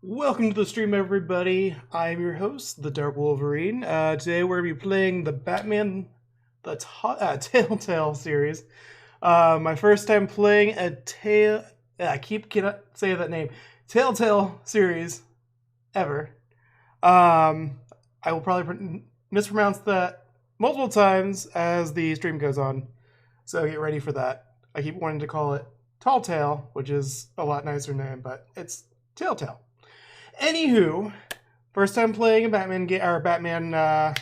Welcome to the stream, everybody. I'm your host, the Dark Wolverine. Today we're going to be playing the Batman, Telltale series. My first time playing a cannot say that name, Telltale series ever. I will probably mispronounce that multiple times as the stream goes on, so get ready for that. I keep wanting to call it Telltale, which is a lot nicer name, but it's Telltale. Anywho, first time playing a Batman game or Batman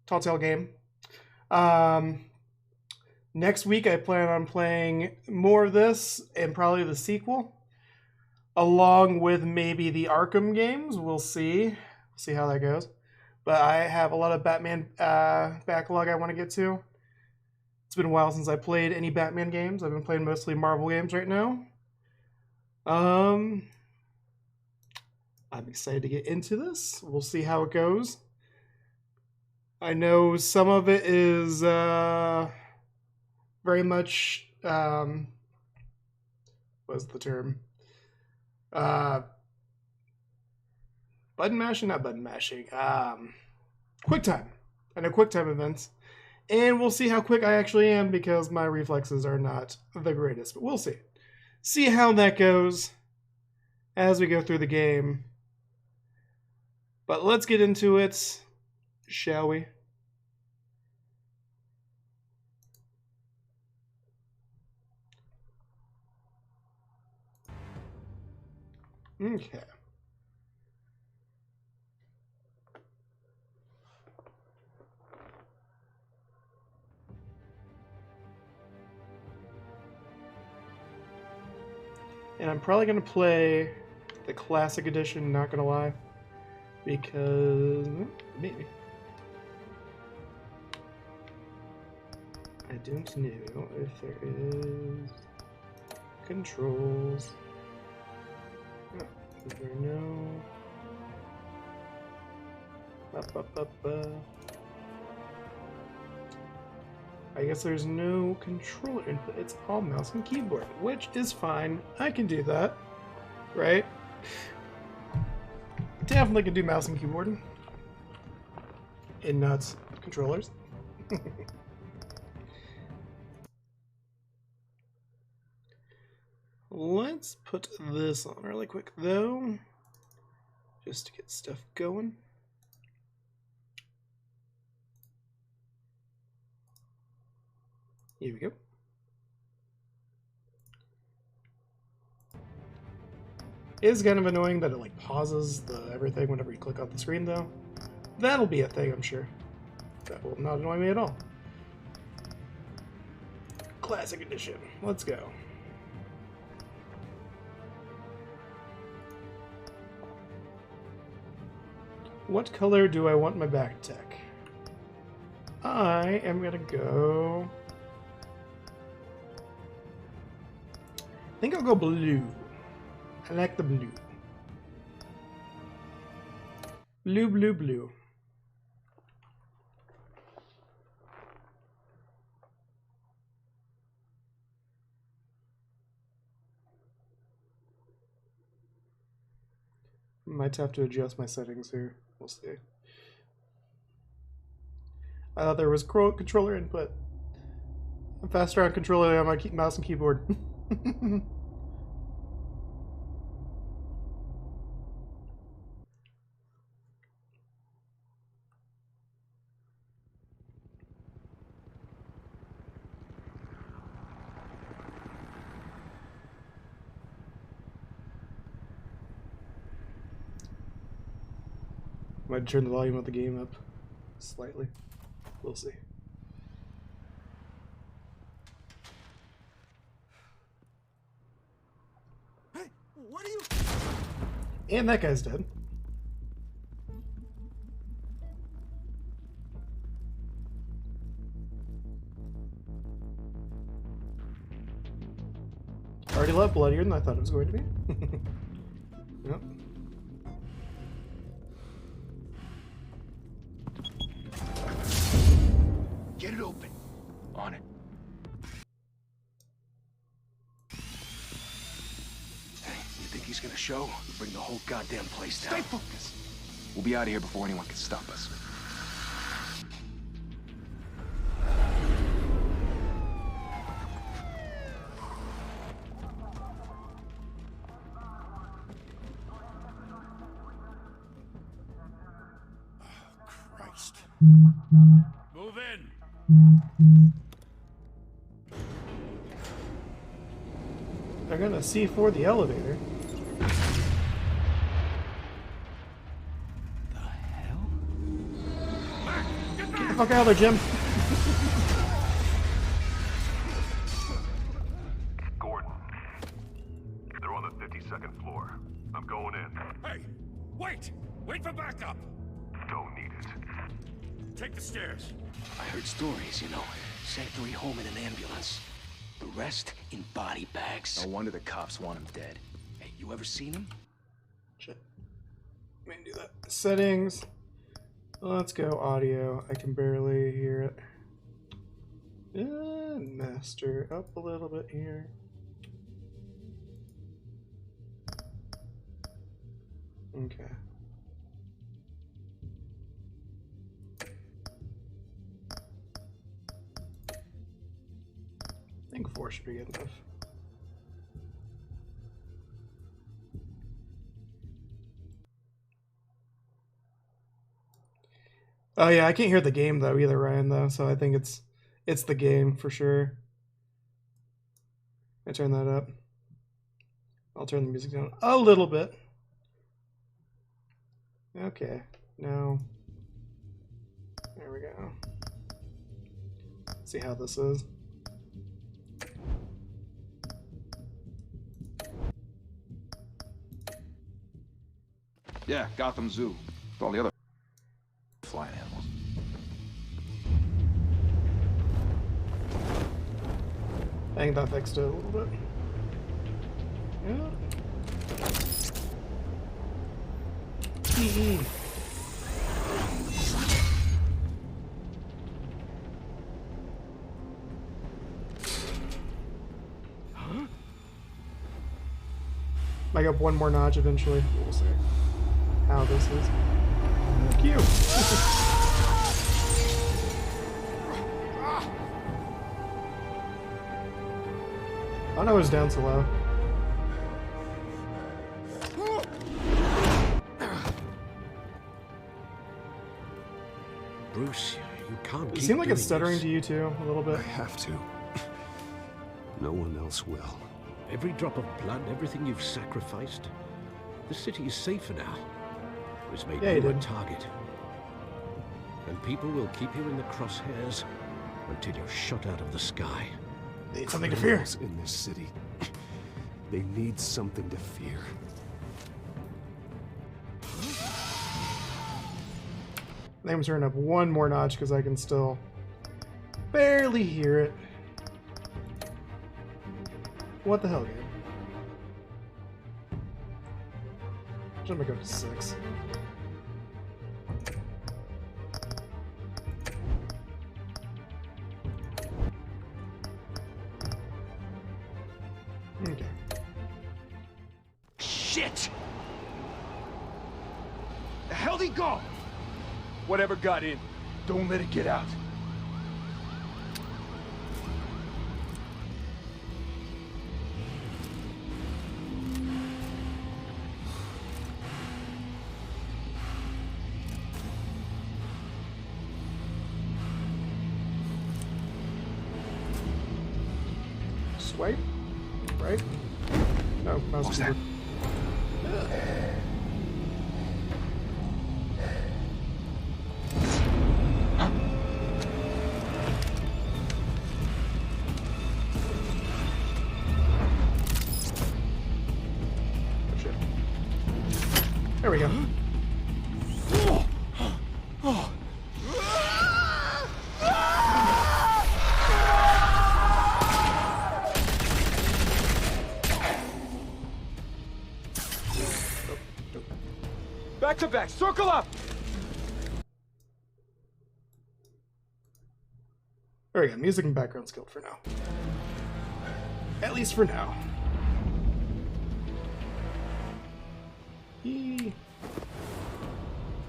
Telltale game. Next week I plan on playing more of this and probably the sequel, along with maybe the Arkham games. We'll see how that goes. But I have a lot of Batman backlog I want to get to. It's been a while since I played any Batman games. I've been playing mostly Marvel games right now. I'm excited to get into this. We'll see how it goes. I know some of it is very much, what's the term? Button mashing? Not button mashing. QuickTime. I know QuickTime events. And we'll see how quick I actually am because my reflexes are not the greatest. But we'll see. See how that goes as we go through the game. But let's get into it, shall we? Okay. And I'm probably going to play the Classic Edition, not going to lie. Because maybe I don't know if there is controls. Oh, is there no? I guess there's no controller input. It's all mouse and keyboard, which is fine. I can do that, right? Definitely can do mouse and keyboard. And not controllers. Let's put this on really quick, though. Just to get stuff going. Here we go. It is kind of annoying that it like pauses everything whenever you click off the screen, though. That'll be a thing, I'm sure. That will not annoy me at all. Classic Edition. Let's go. What color do I want my back tech? I am gonna go... I think I'll go blue. I like the blue. Blue, blue, blue. Might have to adjust my settings here. We'll see. I thought there was controller input. I'm faster on controller than on my mouse and keyboard. Might turn the volume of the game up slightly. We'll see. Hey, what are you? And that guy's dead. Already a lot bloodier than I thought it was going to be. Yep. Get it open. On it. he's gonna show? Bring the whole goddamn place down. Stay focused. We'll be out of here before anyone can stop us. Christ. Move in. They're gonna C4 the elevator. The hell? Get the fuck out of there, Jim. Gordon, they're on the 52nd floor. I'm going in. Hey, wait! Wait for backup! Don't need it. Take the stairs. I heard stories, you know. Sent 3 home in an ambulance. The rest in body bags. No wonder the cops want him dead. Hey, you ever seen him? Shit. Let me do that. Settings. Let's go audio. I can barely hear it. Master up a little bit here. Okay. I think 4 should be good enough. Oh yeah, I can't hear the game though either, Ryan, though, so I think it's the game for sure. I turn that up. I'll turn the music down a little bit. Okay, now there we go. Let's see how this is. Yeah, Gotham Zoo. With all the other flying animals. I think that fixed it a little bit. Yeah. Huh? Might go up one more notch eventually. We'll see how this is. Cute. I don't know who's down so low. Bruce, you can't It keep seemed like it's doing stuttering this. to you too, a little bit. I have to. No one else will. Every drop of blood, everything you've sacrificed. The city is safer now. It's made Yeah, you you a did. target. And people will keep you in the crosshairs until you're shot out of the sky. They need something to fear. Criminals in this city. They need something to fear. I think I'm turning up one more notch because I can still barely hear it. What the hell, game? I'm gonna go to 6. Okay. Shit! The hell'd he go? Whatever got in, don't let it get out. Swipe? Right? No, mouse was that? keyboard. Oh, shit. There we go. Back to back, circle up! There we go. Music and background skill for now. At least for now. Yee.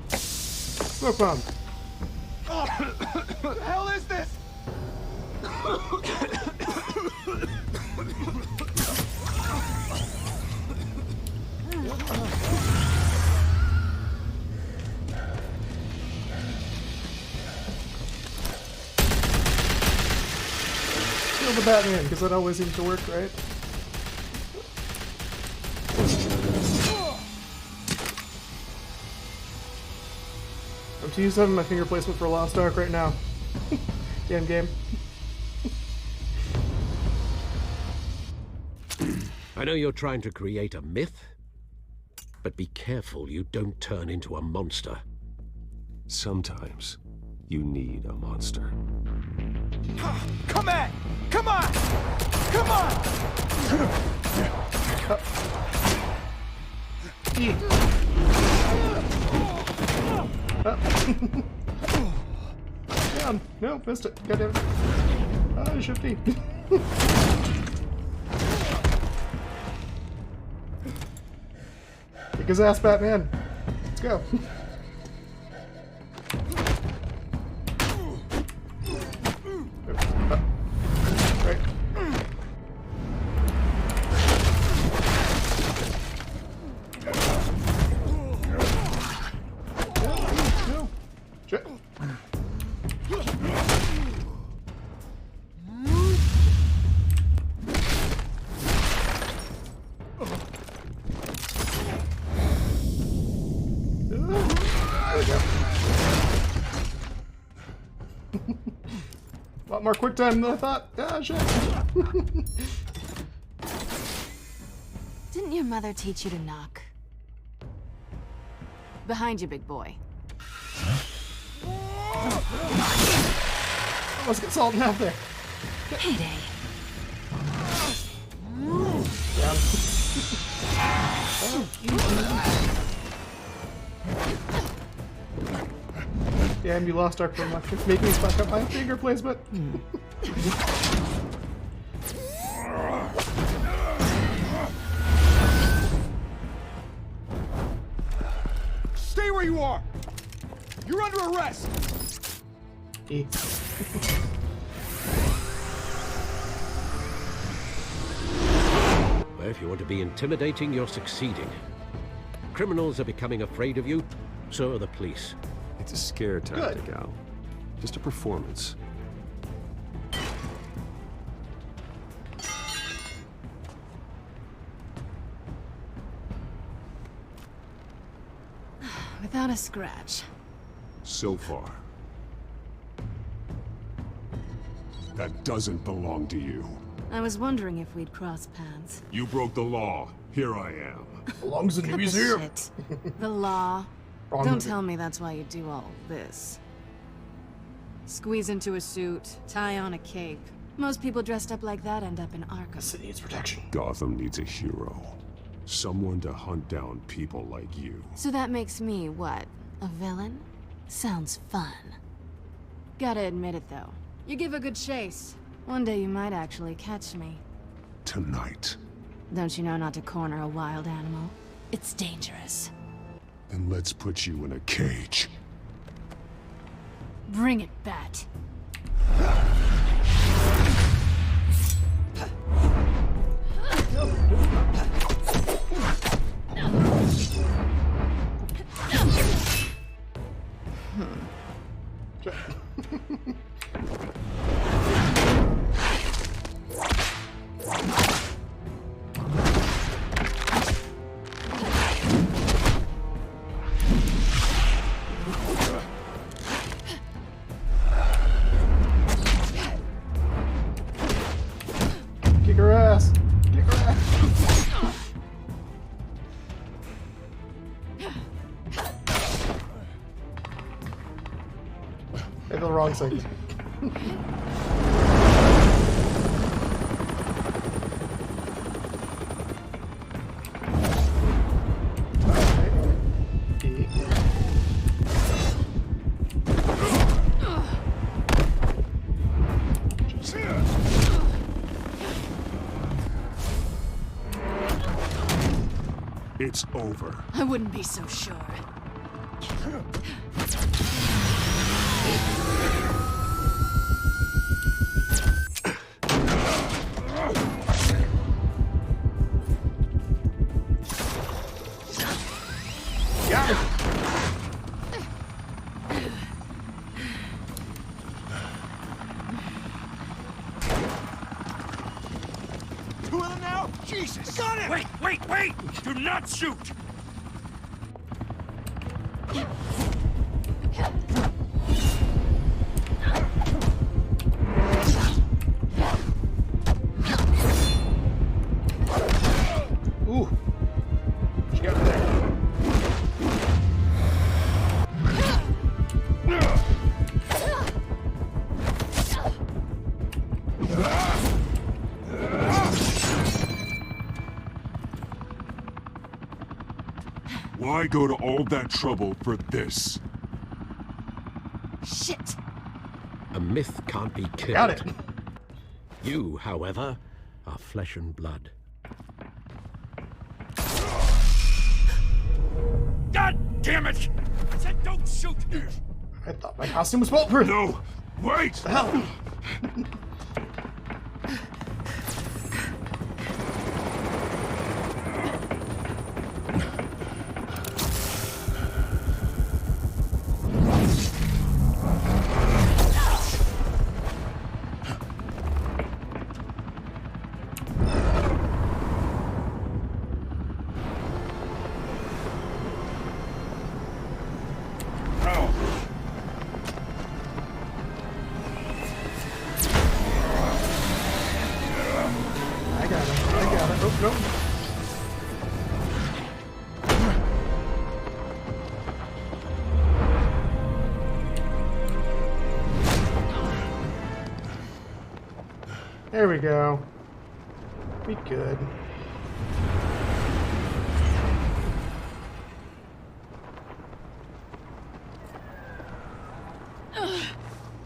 Smoke bomb. What the hell is this? Kill the Batman, because that always seems to work, right? I'm too used to having my finger placement for Lost Ark right now. Damn game. I know you're trying to create a myth, but be careful you don't turn into a monster. Sometimes you need a monster. Come at! Come on! Come on! Down. No, missed it. God damn it. Ah, shifty. Kick his ass, Batman. Let's go. Right. No. Shit. A lot more quick time than I thought. Ah, shit. Didn't your mother teach you to knock? Behind you, big boy. Let's get salt in half there. Heyday. Damn, you lost Ark for much. Make me fuck up my finger placement. Stay where you are! You're under arrest! E. Well, if you want to be intimidating, you're succeeding. Criminals are becoming afraid of you, so are the police. It's a scare tactic, Al. Just a performance. Without a scratch. So far. That doesn't belong to you. I was wondering if we'd cross paths. You broke the law. Here I am. Belongs in the Cut the museum. shit. The law. Wrong Don't movie. tell me that's why you do all this. Squeeze into a suit, tie on a cape. Most people dressed up like that end up in Arkham. City needs protection. Gotham needs a hero. Someone to hunt down people like you. So that makes me, what, a villain? Sounds fun. Gotta admit it, though. You give a good chase. One day you might actually catch me. Tonight. Don't you know not to corner a wild animal? It's dangerous. Then let's put you in a cage. Bring it, Bat. Kick her ass. Kick her ass. I did the wrong thing. it's over. I wouldn't be so sure. Got it. Two of them now? Jesus! Got him! Wait! Do not shoot! Ooh. She got it there. Why go to all that trouble for this? Shit! A myth can't be killed. Got it. You, however, are flesh and blood. God damn it! I said don't shoot! I thought my costume was bulletproof. No! Wait! The hell? I got it. Oh, no. There we go. Be good.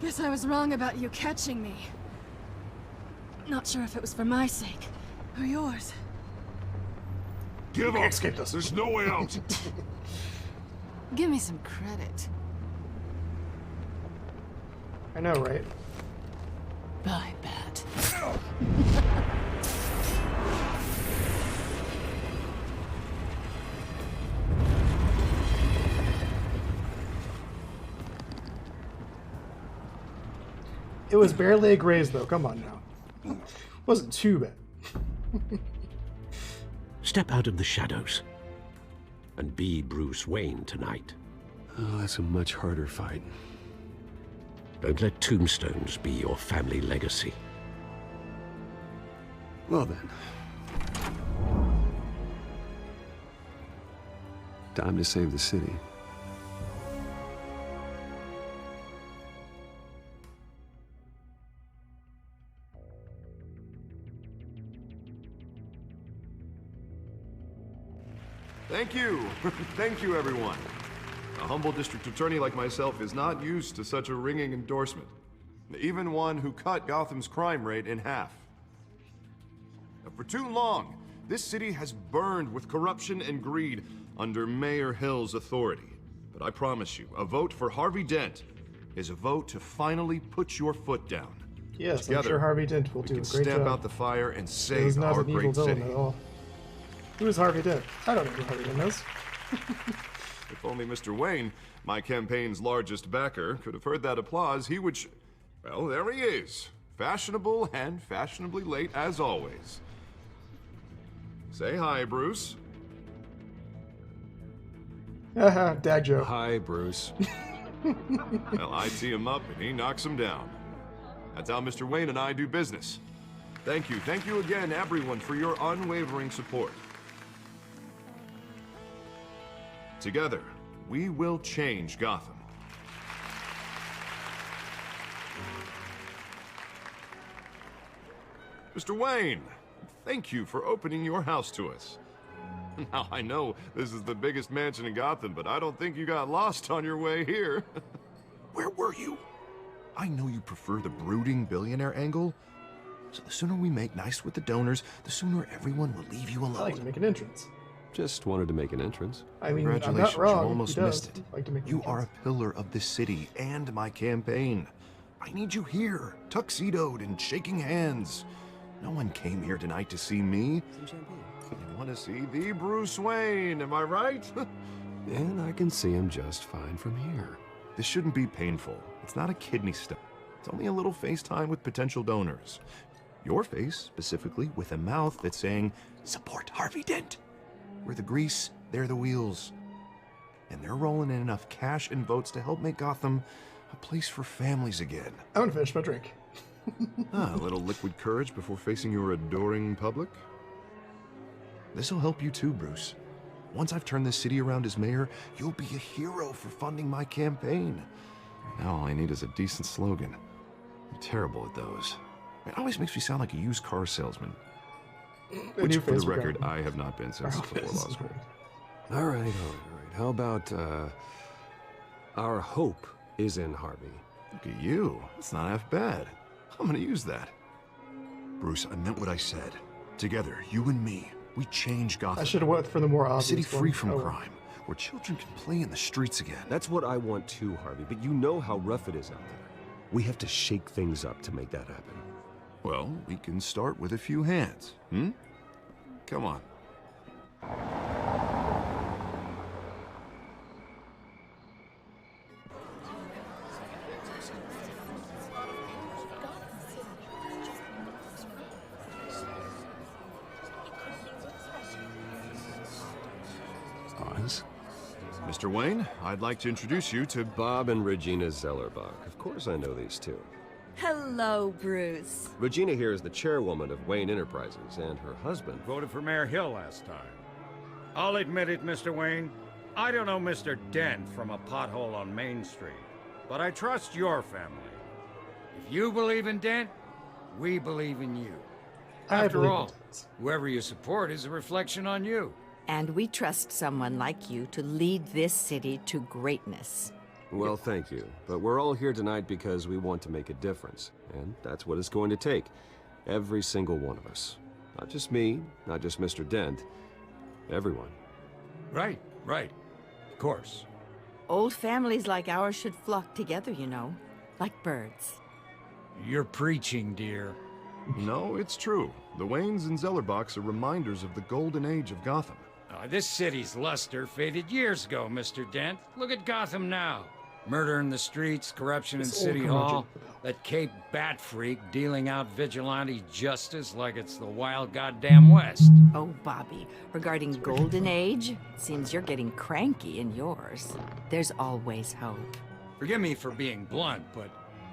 Guess I was wrong about you catching me. Not sure if it was for my sake or yours. Give We up! escaped us. There's no way out! Give me some credit. I know, right? I bet. It was barely a graze, though. Come on now. Wasn't too bad. Step out of the shadows and be Bruce Wayne tonight. Oh, that's a much harder fight. Don't let tombstones be your family legacy. Well then. Time to save the city. Thank you. Thank you, everyone. A humble district attorney like myself is not used to such a ringing endorsement. Even one who cut Gotham's crime rate in half. For too long, this city has burned with corruption and greed under Mayor Hill's authority. But I promise you, a vote for Harvey Dent is a vote to finally put your foot down. Yes, Together, I'm sure Harvey Dent will we do a can great stamp job. out the fire and He's save not our an evil great villain city. at all. Who is Harvey Dent? I don't know who Harvey Dent is. If only Mr. Wayne, my campaign's largest backer, could have heard that applause, he would well, there he is. Fashionable and fashionably late as always. Say hi, Bruce. Haha, dad joke. Hi, Bruce. Well, I tee him up and he knocks him down. That's how Mr. Wayne and I do business. Thank you again, everyone, for your unwavering support. Together, we will change Gotham. Mr. Wayne, thank you for opening your house to us. Now, I know this is the biggest mansion in Gotham, but I don't think you got lost on your way here. Where were you? I know you prefer the brooding billionaire angle, so the sooner we make nice with the donors, the sooner everyone will leave you I like to alone. make an entrance. Just wanted to make an entrance. I mean, I'm Congratulations, not wrong. you almost He does missed it. like to make You are a entrance. pillar of this city and my campaign. I need you here, tuxedoed and shaking hands. No one came here tonight to see me. They want to see the Bruce Wayne, am I right? And I can see him just fine from here. This shouldn't be painful. It's not a kidney stone. It's only a little FaceTime with potential donors. Your face, specifically, with a mouth that's saying, support Harvey Dent. We're the grease, they're the wheels. And they're rolling in enough cash and votes to help make Gotham a place for families again. I'm gonna finish my drink. A little liquid courage before facing your adoring public? This'll help you too, Bruce. Once I've turned this city around as mayor, you'll be a hero for funding my campaign. Now all I need is a decent slogan. I'm terrible at those. It always makes me sound like a used car salesman. Which, for the record, I have not been since before law school. All right. How about, our hope is in Harvey? Look at you. It's not half bad. I'm gonna use that. Bruce, I meant what I said. Together, you and me, we change Gotham. I should have went for the more A obvious city free one. from Oh. crime, where children can play in the streets again. That's what I want too, Harvey, but you know how rough it is out there. We have to shake things up to make that happen. Well, we can start with a few hands, Come on. Oz? Mr. Wayne, I'd like to introduce you to Bob and Regina Zellerbach. Of course I know these two. Hello, Bruce. Regina here is the chairwoman of Wayne Enterprises, and her husband... Voted for Mayor Hill last time. I'll admit it, Mr. Wayne. I don't know Mr. Dent from a pothole on Main Street, but I trust your family. If you believe in Dent, we believe in you. After all, whoever you support is a reflection on you. And we trust someone like you to lead this city to greatness. Well, thank you. But we're all here tonight because we want to make a difference. And that's what it's going to take. Every single one of us. Not just me, not just Mr. Dent. Everyone. Right. Of course. Old families like ours should flock together, you know. Like birds. You're preaching, dear. No, it's true. The Waynes and Zellerbachs are reminders of the golden age of Gotham. This city's luster faded years ago, Mr. Dent. Look at Gotham now. Murder in the streets, corruption in City Hall, that Cape Bat freak dealing out vigilante justice like it's the wild goddamn West. Oh, Bobby, regarding Golden Age, it seems you're getting cranky in yours. There's always hope. Forgive me for being blunt, but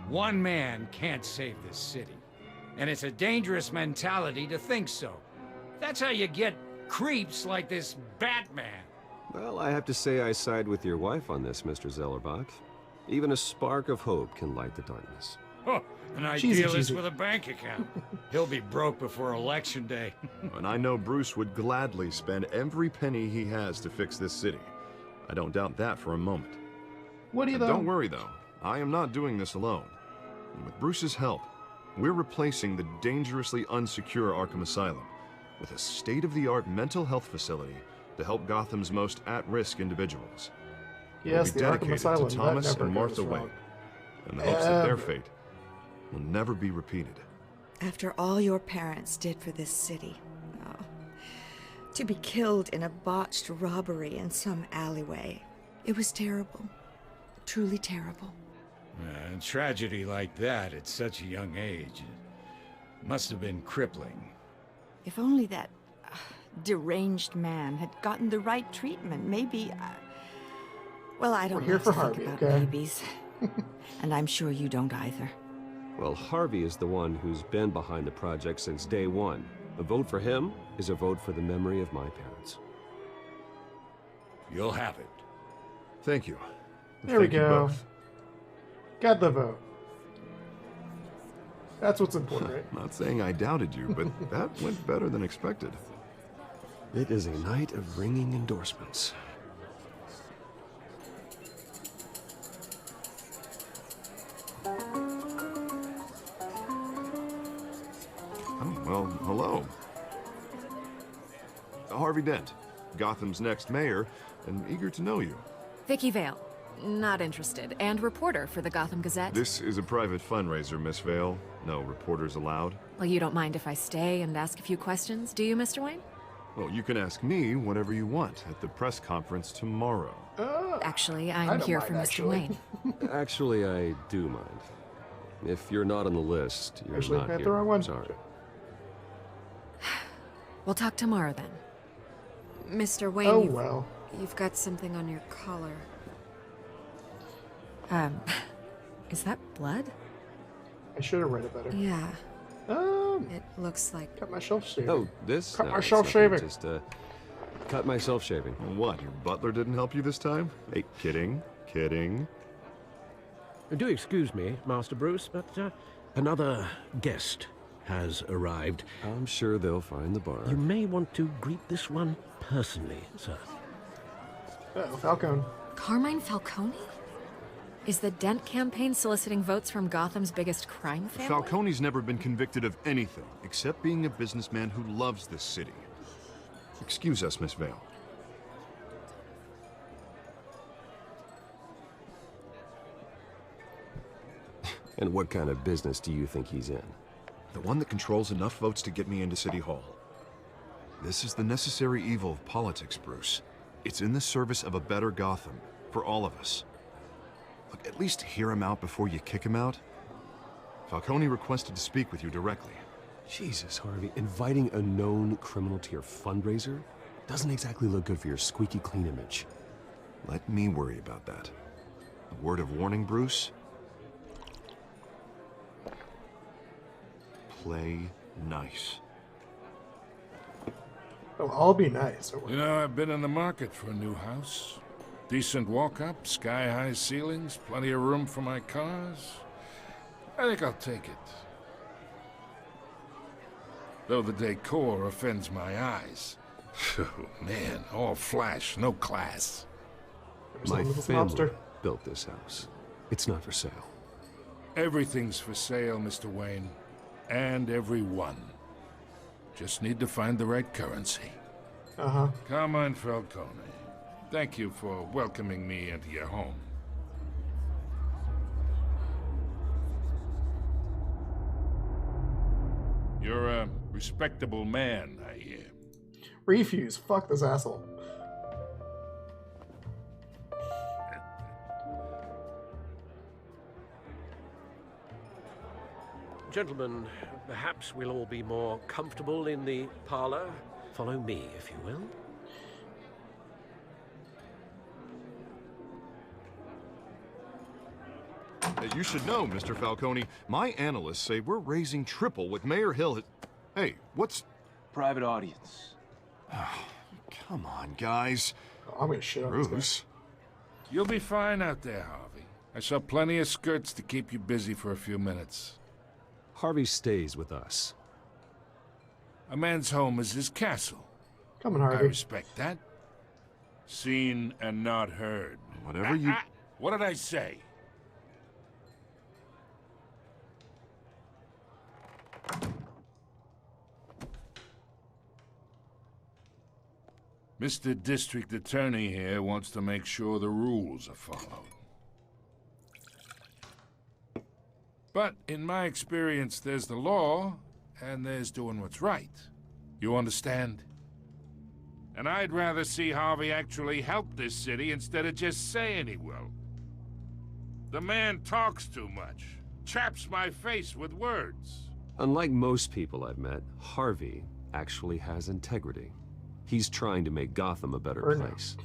one man can't save this city. And it's a dangerous mentality to think so. That's how you get creeps like this Batman. Well, I have to say I side with your wife on this, Mr. Zellerbach. Even a spark of hope can light the darkness. Oh, an idealist with a bank account. He'll be broke before Election Day. And I know Bruce would gladly spend every penny he has to fix this city. I don't doubt that for a moment. What do you Don't worry, though. I am not doing this alone. And with Bruce's help, we're replacing the dangerously unsecure Arkham Asylum with a state-of-the-art mental health facility to help Gotham's most at-risk individuals. Yes, the Arkham Asylum. To Thomas that never and Martha goes wrong. Wayne, in the hopes that their fate will never be repeated. After all your parents did for this city, to be killed in a botched robbery in some alleyway, it was terrible. Truly terrible. A tragedy like that at such a young age must have been crippling. If only that deranged man had gotten the right treatment, maybe... well, I don't We're here like for to Harvey, think about okay? babies. And I'm sure you don't either. Well, Harvey is the one who's been behind the project since day one. A vote for him is a vote for the memory of my parents. You'll have it. Thank you. There we Thank you go. both. Got the vote. That's what's important, right? Not saying I doubted you, but that went better than expected. It is a night of ringing endorsements. Oh, well, hello. Harvey Dent, Gotham's next mayor, and eager to know you. Vicky Vale. Not interested. And reporter for the Gotham Gazette. This is a private fundraiser, Miss Vale. No reporters allowed. Well, you don't mind if I stay and ask a few questions, do you, Mr. Wayne? Well, you can ask me whatever you want at the press conference tomorrow. Actually, I'm here for Mr. Wayne. Actually, I do mind. If you're not on the list, you're Actually, not I got here. the wrong one. Sorry. We'll talk tomorrow then. Mr. Wayne, Oh, well. you've got something on your collar. Is that blood? I should have read it better. Yeah. It looks like... Cut myself shaving. Oh, this? Cut No, myself it's nothing. shaving. Just, cut myself shaving. What, your butler didn't help you this time? Hey, kidding, kidding. Do excuse me, Master Bruce, but another guest has arrived. I'm sure they'll find the bar. You may want to greet this one personally, sir. Uh-oh, Falcone. Carmine Falcone? Is the Dent campaign soliciting votes from Gotham's biggest crime family? Falcone's never been convicted of anything, except being a businessman who loves this city. Excuse us, Miss Vale. And what kind of business do you think he's in? The one that controls enough votes to get me into City Hall. This is the necessary evil of politics, Bruce. It's in the service of a better Gotham, for all of us. Look, at least hear him out before you kick him out. Falcone requested to speak with you directly. Jesus, Harvey, inviting a known criminal to your fundraiser doesn't exactly look good for your squeaky clean image. Let me worry about that. A word of warning, Bruce? Play nice. Oh, I'll be nice. You know, I've been in the market for a new house. Decent walk-up, sky-high ceilings, plenty of room for my cars. I think I'll take it. Though the decor offends my eyes. Oh, man, all flash, no class. My little family mobster. built this house. It's not for sale. Everything's for sale, Mr. Wayne. And everyone. Just need to find the right currency. Uh-huh. Carmine Falcone, thank you for welcoming me into your home. You're a respectable man, I hear. Refuse. Fuck this asshole. Gentlemen, perhaps we'll all be more comfortable in the parlor. Follow me, if you will. You should know, Mr. Falcone, my analysts say we're raising triple what Mayor Hill had... Hey, what's... Private audience. Come on, guys. Oh, I'm gonna shit on this guy. Bruce. You'll be fine out there, Harvey. I saw plenty of skirts to keep you busy for a few minutes. Harvey stays with us. A man's home is his castle. Come on, I Harvey. respect that. Seen and not heard. Whatever you... What did I say? Mr. District Attorney here wants to make sure the rules are followed. But in my experience, there's the law, and there's doing what's right. You understand? And I'd rather see Harvey actually help this city instead of just saying he will. The man talks too much, chaps my face with words. Unlike most people I've met, Harvey actually has integrity. He's trying to make Gotham a better place.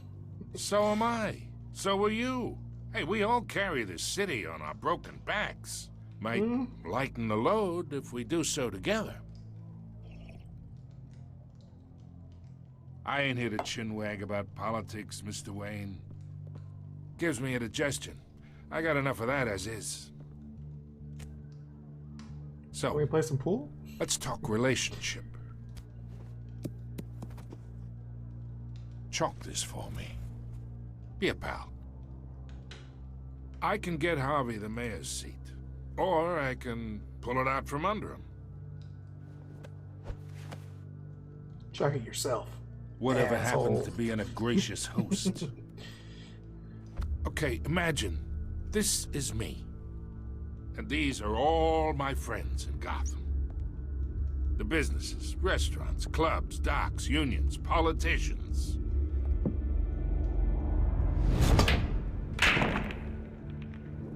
So am I. So are you. Hey, we all carry this city on our broken backs. Might lighten the load if we do so together. I ain't here to chinwag about politics, Mr. Wayne. Gives me indigestion. I got enough of that as is. So, we play some pool? Let's talk relationship. Chalk this for me. Be a pal. I can get Harvey the mayor's seat. Or I can pull it out from under him. Chuck it yourself. Whatever Asshole. happens to being a gracious host. Okay, imagine this is me. And these are all my friends in Gotham. The businesses, restaurants, clubs, docks, unions, politicians.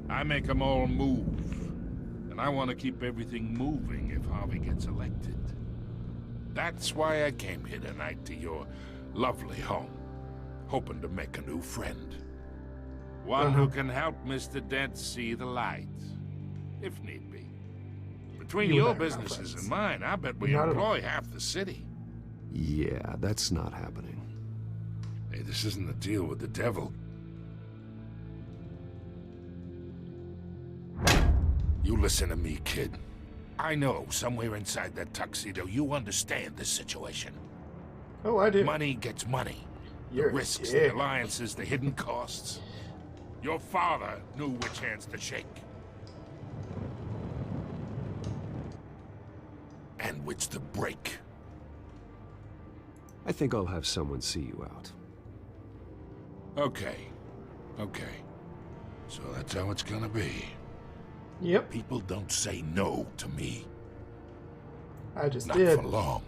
I make them all move. And I want to keep everything moving if Harvey gets elected. That's why I came here tonight to your lovely home, hoping to make a new friend. One who can help Mr. Dent see the light, if need be. Between You and I your are not businesses friends. and mine, I bet we Not at employ half the city. Yeah, that's not happening. Hey, this isn't a deal with the devil. You listen to me, kid. I know somewhere inside that tuxedo you understand this situation. Oh, I do. Money gets money. You're The risks, dick. the alliances, the hidden costs. Your father knew which hands to shake. And which to break. I think I'll have someone see you out. Okay. Okay. So that's how it's gonna be. Yep. People don't say no to me. I just Not did. for long.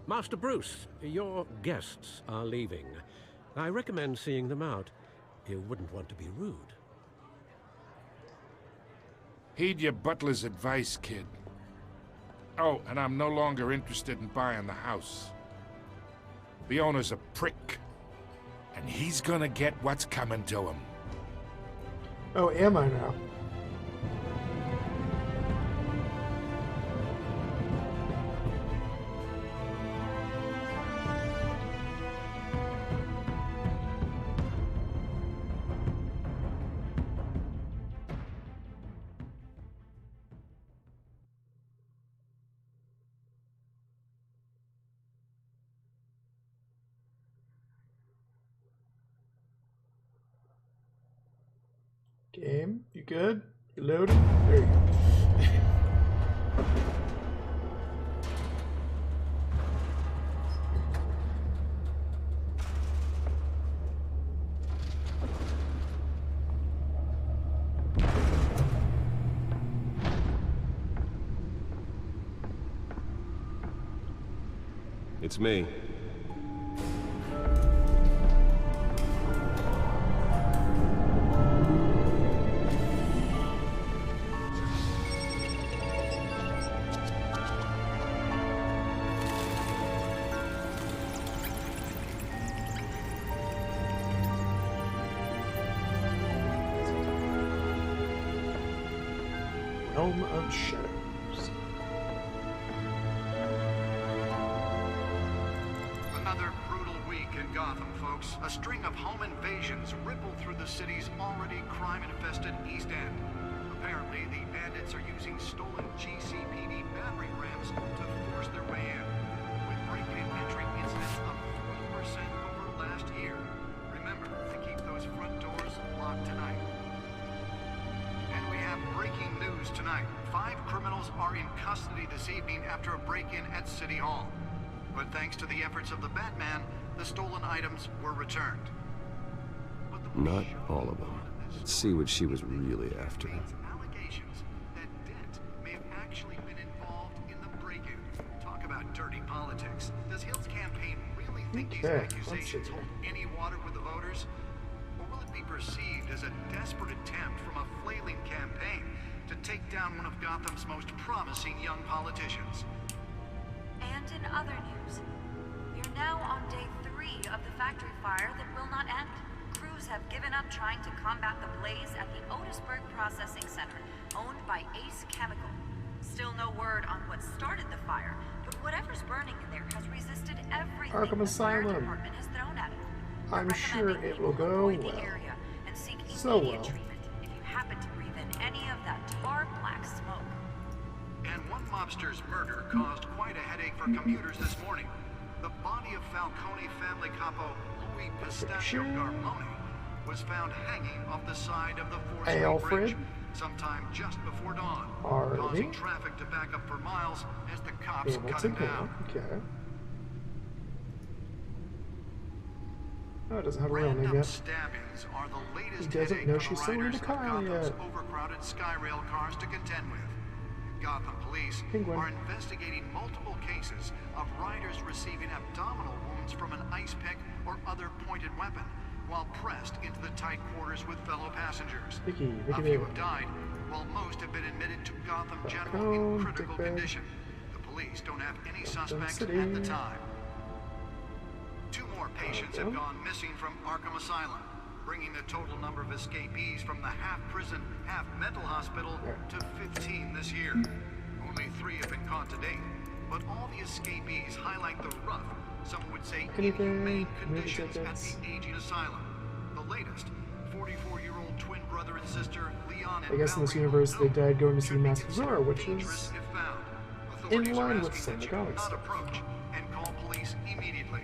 Master Bruce, your guests are leaving. I recommend seeing them out. You wouldn't want to be rude. Heed your butler's advice, kid. Oh, and I'm no longer interested in buying the house. The owner's a prick. And he's gonna get what's coming to him. Oh, am I now? Game, you good? You loaded? There you go. It's me. Realm of Shadows. Another brutal week in Gotham, folks. A string of home invasions rippled through the city's already crime-infested East End. Apparently, the bandits are using stolen GCPD battering rams to force their way in, with break-in entry incidents up 40% over last year. Remember to keep those front doors locked tonight. And we have breaking news tonight. 5 criminals are in custody this evening after a break-in at City Hall. But thanks to the efforts of the Batman, the stolen items were returned. Not all of them. Let's see what she was really after. Allegations that Dent may have actually been involved in the break-in. Talk about dirty politics. Does Hill's campaign really think these accusations hold any water with the voters? Or will it be perceived as a desperate attempt from a flailing campaign to take down one of Gotham's most promising young politicians? And in other news, you're now on day 3 of the factory fire that will not end. Crews have given up trying to combat the blaze at the Otisburg Processing Center, owned by Ace Chemical. Still no word on what started the fire, but whatever's burning in there has resisted everything Arkham the fire Asylum. department has thrown at it. I'm sure it will go well. And seek So immediate well. treatment if you happen to breathe in any of that tar black smoke. And one mobster's murder caused quite a headache for commuters this morning. The body of Falcone family capo Louis Pistachio Garmoni was found hanging off the side of the Hey, 4th Street Alfred. Bridge. sometime just before dawn, Harvey? causing traffic to back up for miles as the cops cut him down. Okay. Oh, it doesn't have a real name Random yet. stabbings are the latest He doesn't headache know for she's the still in riders the of car Gotham's yet. overcrowded Skyrail cars to contend with. Gotham police Penguin. are investigating multiple cases of riders receiving abdominal wounds from an ice pick or other pointed weapon while pressed into the tight quarters with fellow passengers. Vicky, A few have died, while most have been admitted to Gotham General in critical condition. The police don't have any suspects at the time. 2 more patients have gone missing from Arkham Asylum, bringing the total number of escapees from the half-prison, half-mental hospital to 15 this year. Only 3 have been caught to date, but all the escapees highlight the rough, some would say inhumane conditions at the aging asylum. The latest, 44-year-old twin brother and sister Leon and I guess in this universe they died going to see Mask of Zorro, which is in line with some of the comics. Not approach and call police immediately.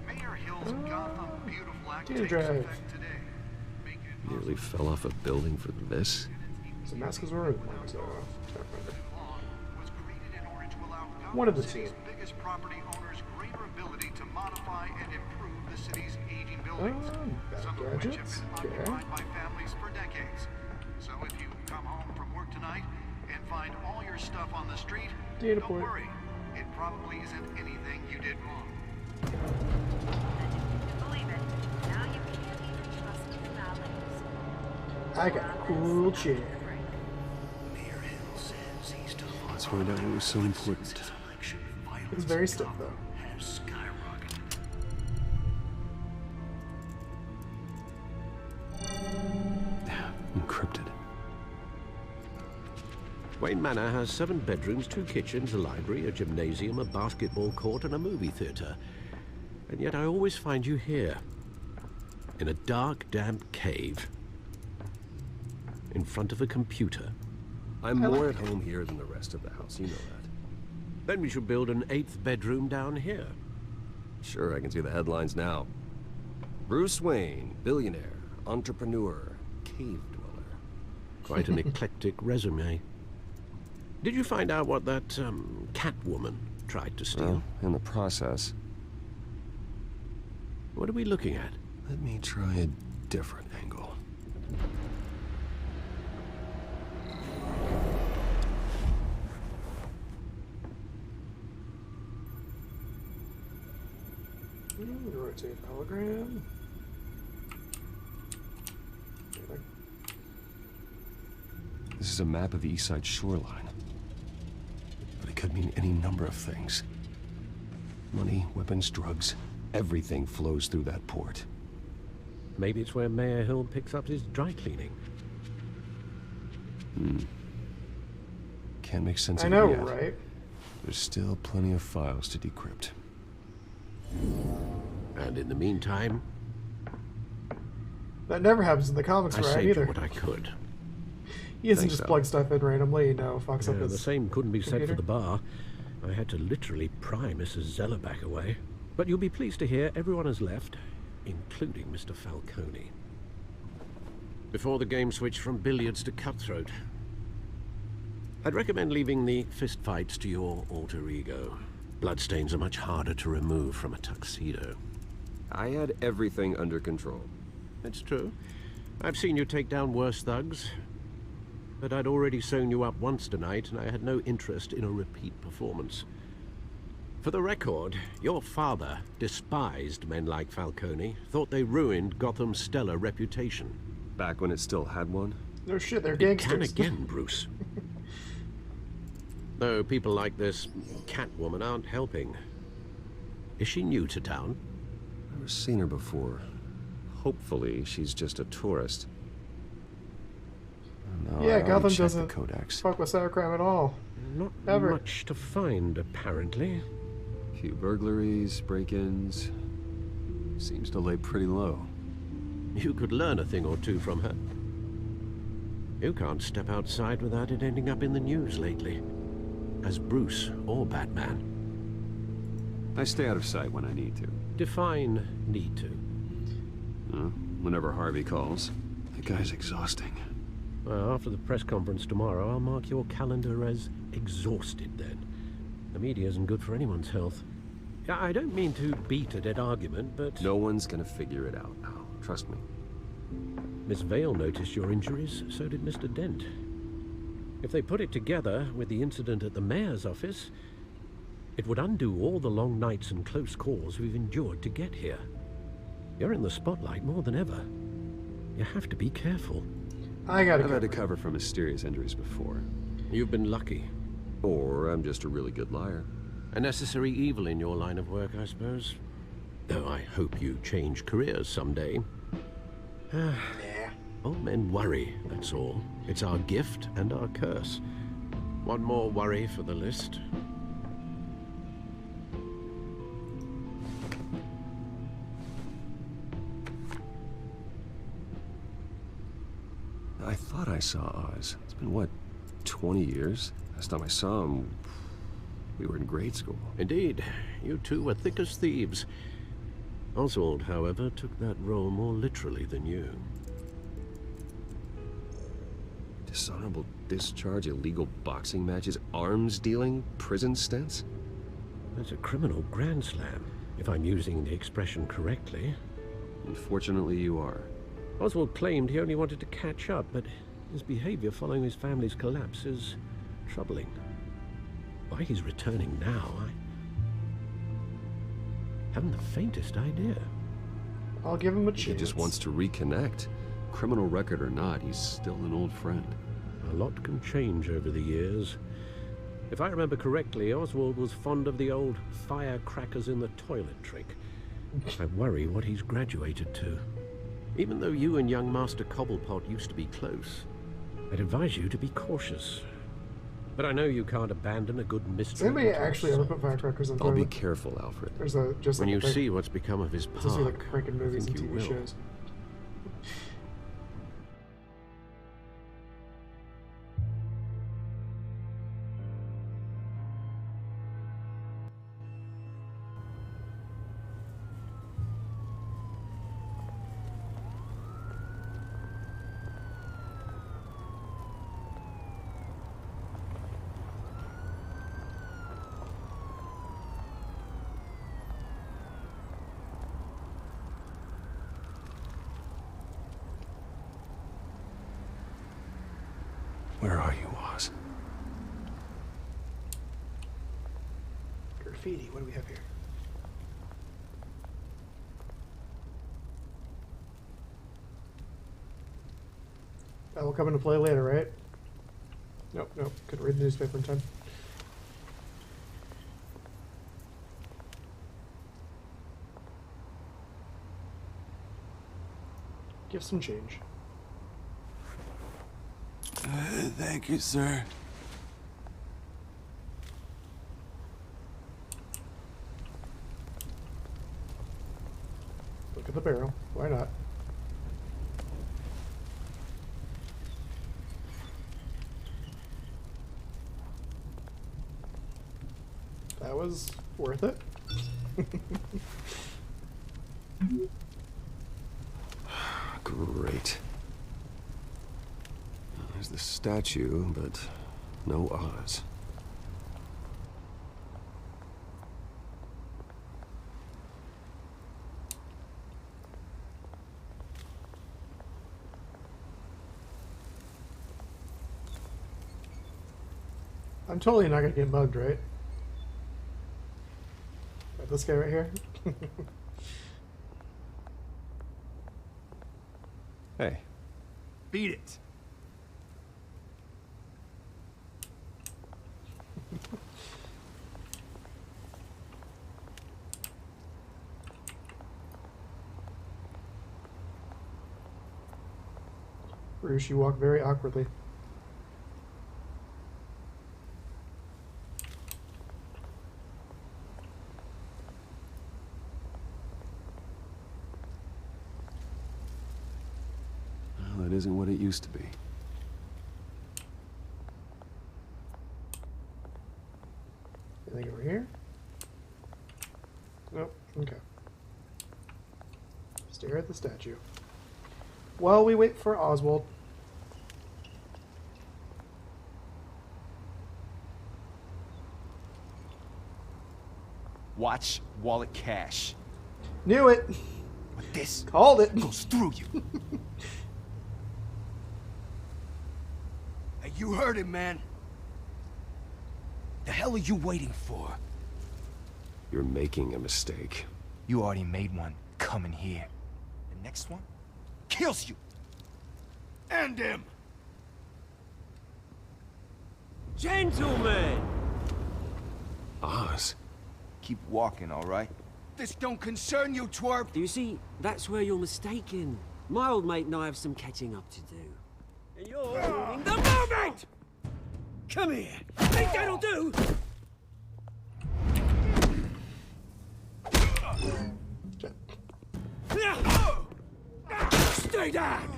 Mayor Hill's Gotham Beautiful Act takes effect today. Nearly fell off a building for this. So Mask of Zorro, so one of the 2. Biggest property owners' greater ability to modify and improve the city's aging buildings, some of which have been occupied by families for decades. So if you come home from work tonight and find all your stuff on the street, don't worry. It probably isn't anything you did wrong. Believe it. Now you can't even trust your valets. I got a cool chair. Let's find out what was so important. It's very stiff, though. Encrypted. Wayne Manor has 7 bedrooms, 2 kitchens, a library, a gymnasium, a basketball court, and a movie theater. And yet I always find you here, in a dark, damp cave, in front of a computer. I'm more at home here than the rest of the house, you know that. Then we should build an 8th bedroom down here. Sure, I can see the headlines now. Bruce Wayne, billionaire, entrepreneur, cave dweller. Quite an eclectic resume. Did you find out what that, Catwoman tried to steal? Well, in the process. What are we looking at? Let me try a different angle. Rotate hologram. This is a map of the East Side shoreline. But it could mean any number of things. Money, weapons, drugs, everything flows through that port. Maybe it's where Mayor Hill picks up his dry cleaning. Can't make sense I of know, it yet. right? There's still plenty of files to decrypt. And in the meantime, That never happens in the comics, I right? saved Either. what I could. He doesn't Thanks, just Al. plug stuff in randomly, you know, fucks up Yeah, his the same couldn't be said computer. for the bar. I had to literally pry Mrs. Zeller back away. But you'll be pleased to hear everyone has left, including Mr. Falcone. Before the game switched from billiards to cutthroat. I'd recommend leaving the fistfights to your alter ego. Bloodstains are much harder to remove from a tuxedo. I had everything under control. It's true. I've seen you take down worse thugs. But I'd already sewn you up once tonight, and I had no interest in a repeat performance. For the record, your father despised men like Falcone, thought they ruined Gotham's stellar reputation. Back when it still had one? No shit, they're It gangsters. can again, Bruce. Though people like this Catwoman aren't helping. Is she new to town? I've never seen her before. Hopefully, she's just a tourist. No, Yeah, I already Gotham checked the doesn't codex. fuck with cybercrime at all. Not Ever. much to find, apparently. Few burglaries, break-ins. Seems to lay pretty low. You could learn a thing or two from her. You can't step outside without it ending up in the news lately. As Bruce or Batman. I stay out of sight when I need to. Define need to. Whenever Harvey calls. That guy's exhausting. Well, after the press conference tomorrow, I'll mark your calendar as exhausted then. The media isn't good for anyone's health. I don't mean to beat a dead argument, but... No one's gonna figure it out now. Trust me. Miss Vale noticed your injuries, so did Mr. Dent. If they put it together with the incident at the mayor's office, it would undo all the long nights and close calls we've endured to get here. You're in the spotlight more than ever. You have to be careful. I've had to cover for mysterious injuries before. You've been lucky. Or I'm just a really good liar. A necessary evil in your line of work, I suppose. Though I hope you change careers someday. Old men worry, that's all. It's our gift and our curse. One more worry for the list. I thought I saw Oz. It's been, what, 20 years? Last time I saw him, we were in grade school. Indeed. You two were thick as thieves. Oswald, however, took that role more literally than you. Dishonorable discharge, illegal boxing matches, arms dealing, prison stints? That's a criminal grand slam, if I'm using the expression correctly. Unfortunately, you are. Oswald claimed he only wanted to catch up, but his behavior following his family's collapse is troubling. Why he's returning now, I haven't the faintest idea. I'll give him a chance. He just wants to reconnect. Criminal record or not, he's still an old friend. A lot can change over the years. If I remember correctly, Oswald was fond of the old firecrackers in the toilet trick. I worry what he's graduated to. Even though you and young Master Cobblepot used to be close, I'd advise you to be cautious. But I know you can't abandon a good mystery. Does anybody actually ever put firecrackers on I'll toilet? be careful, Alfred. There's a just when like you see what's become of his park, just like pranking movies and you TV will. shows. Where are you, Oz? Graffiti, what do we have here? That will come into play later, right? Nope, nope. Couldn't read the newspaper in time. Give some change. Thank you, sir. Look at the barrel. Why not? That was worth it. Great. There's the statue, but no Oz. I'm totally not gonna get mugged, right? Like this guy right here. Hey. Beat it. Bruce, you walk very awkwardly. Well, that isn't what it used to be. Anything over here? Nope. Okay. Stare at the statue. while we wait for Oswald. Watch wallet cash. Knew it. But this called it. Goes through you. Hey, you heard him, man. The hell are you waiting for? You're making a mistake. You already made one coming here. The next one kills you. End him! Gentlemen! Oz. Keep walking, all right? This don't concern you, twerp! You see, that's where you're mistaken. My old mate and I have some catching up to do. And you're ruining the moment! Come here! Think that'll do? Stay down!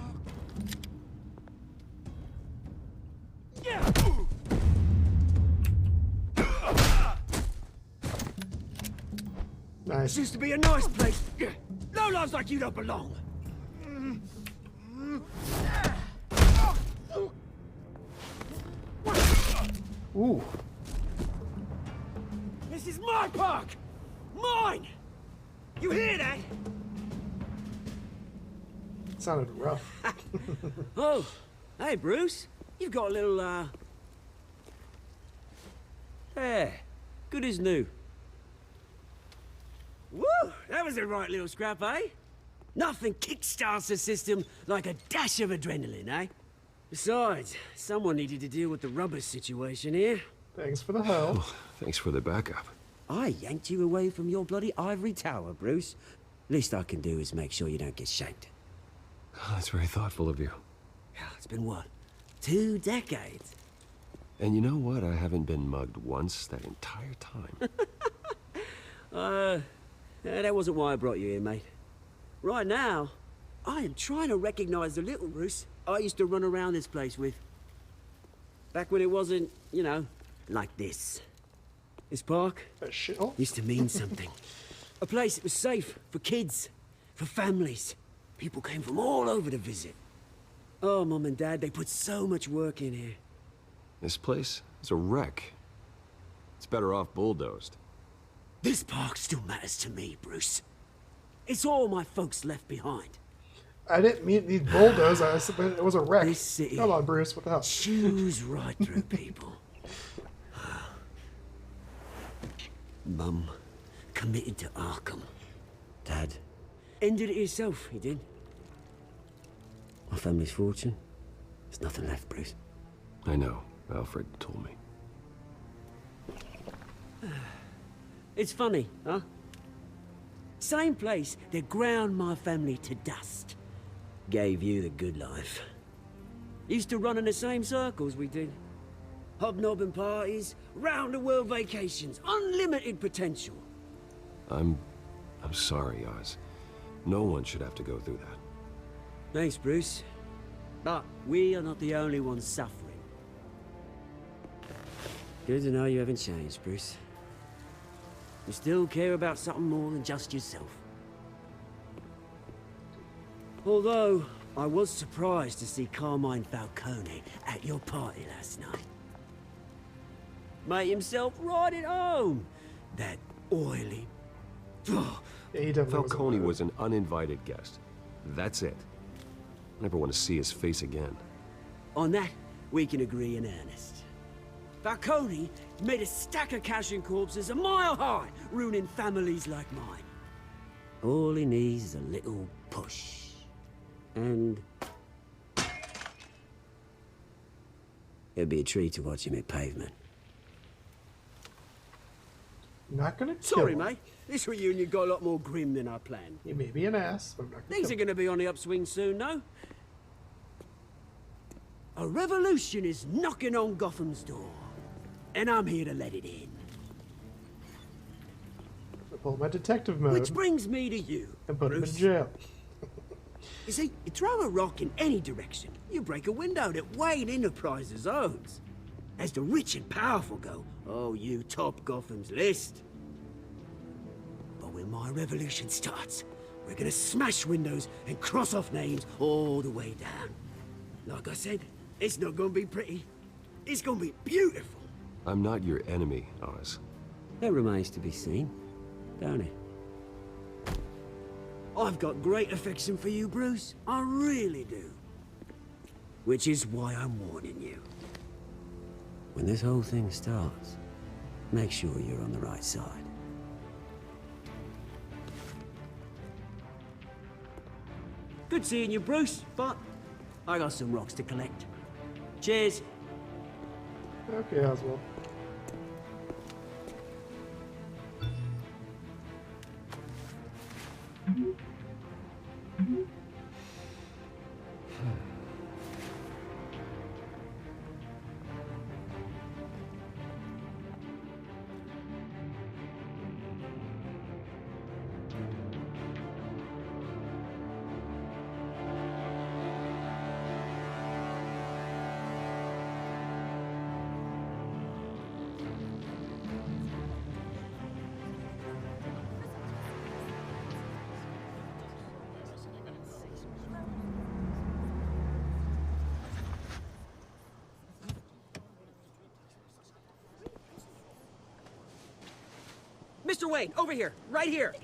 Nice. This used to be a nice place. No lives like you don't belong. Ooh. This is my park! Mine! You hear that? Sounded rough. Oh, hey, Bruce. You've got a little, there. Good as new. Woo! That was a right little scrap, eh? Nothing kickstarts the system like a dash of adrenaline, eh? Besides, someone needed to deal with the rubber situation here. Thanks for the help. Oh, thanks for the backup. I yanked you away from your bloody ivory tower, Bruce. Least I can do is make sure you don't get shanked. Oh, that's very thoughtful of you. It's been what? 2 decades? And you know what? I haven't been mugged once that entire time. That wasn't why I brought you here, mate. Right now, I am trying to recognize the little Bruce I used to run around this place with. Back when it wasn't, you know, like this. This park used to mean something. A place that was safe for kids, for families. People came from all over to visit. Oh, Mum and Dad, they put so much work in here. This place is a wreck. It's better off bulldozed. This park still matters to me, Bruce. It's all my folks left behind. I didn't mean these bulldoze. It was a wreck. This city Come on, Bruce. What the hell? chews right through people. Mum committed to Arkham. Dad ended it himself, he did. My family's fortune. There's nothing left, Bruce. I know. Alfred told me. It's funny, huh? Same place that ground my family to dust. Gave you the good life. Used to run in the same circles we did. Hobnobbing parties, round-the-world vacations, unlimited potential. I'm sorry, Oz. No one should have to go through that. Thanks, Bruce. But we are not the only ones suffering. Good to know you haven't changed, Bruce. You still care about something more than just yourself. Although, I was surprised to see Carmine Falcone at your party last night. Made himself right at home. That oily... Falcone was an uninvited guest. That's it. Never want to see his face again. On that, we can agree in earnest. Falcone made a stack of cash and corpses a mile high, ruining families like mine. All he needs is a little push. And... it'd be a treat to watch him hit pavement. Not gonna kill Sorry, him. mate. This reunion got a lot more grim than I planned. He may be an ass, but I'm not gonna Things kill are going to be on the upswing soon, no? A revolution is knocking on Gotham's door. And I'm here to let it in. I pull my detective mode. Which brings me to you, and put him in Bruce. jail. You see, you throw a rock in any direction, you break a window that Wayne Enterprises owns. As the rich and powerful go, oh, you top Gotham's list. But when my revolution starts, We're gonna smash windows and cross off names all the way down. Like I said, it's not gonna be pretty. It's gonna be beautiful. I'm not your enemy, Oz. That remains to be seen, don't it? I've got great affection for you, Bruce. I really do. Which is why I'm warning you. When this whole thing starts, make sure you're on the right side. Good seeing you, Bruce, but I got some rocks to collect. Cheers. Okay, Oswald. Mr. Wayne, over here, right here.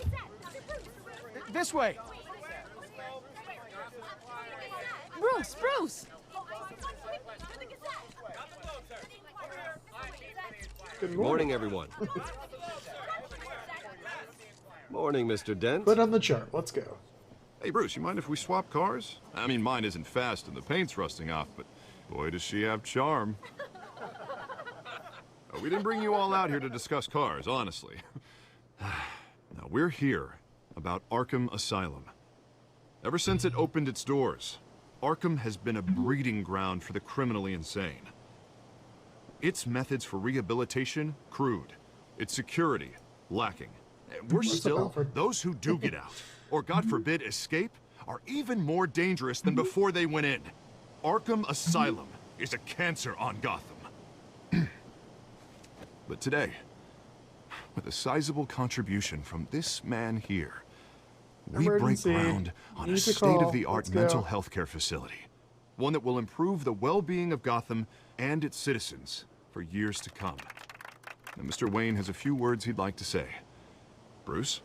This way. Bruce, Bruce! Good Morning, everyone. Morning, Mr. Dent. Put on the chart. Let's go. Hey, Bruce, you mind if we swap cars? I mean, mine isn't fast and the paint's rusting off, but boy, does she have charm. We didn't bring you all out here to discuss cars, honestly. Now, we're here about Arkham Asylum. Ever since it opened its doors, Arkham has been a breeding ground for the criminally insane. Its methods for rehabilitation, crude. Its security, lacking. Worse still, those who do get out, or God forbid, escape, are even more dangerous than before they went in. Arkham Asylum is a cancer on Gotham. But today, with a sizable contribution from this man here, we break ground on a state-of-the-art mental health care facility. One that will improve the well-being of Gotham and its citizens for years to come. Now, Mr. Wayne has a few words he'd like to say. Bruce?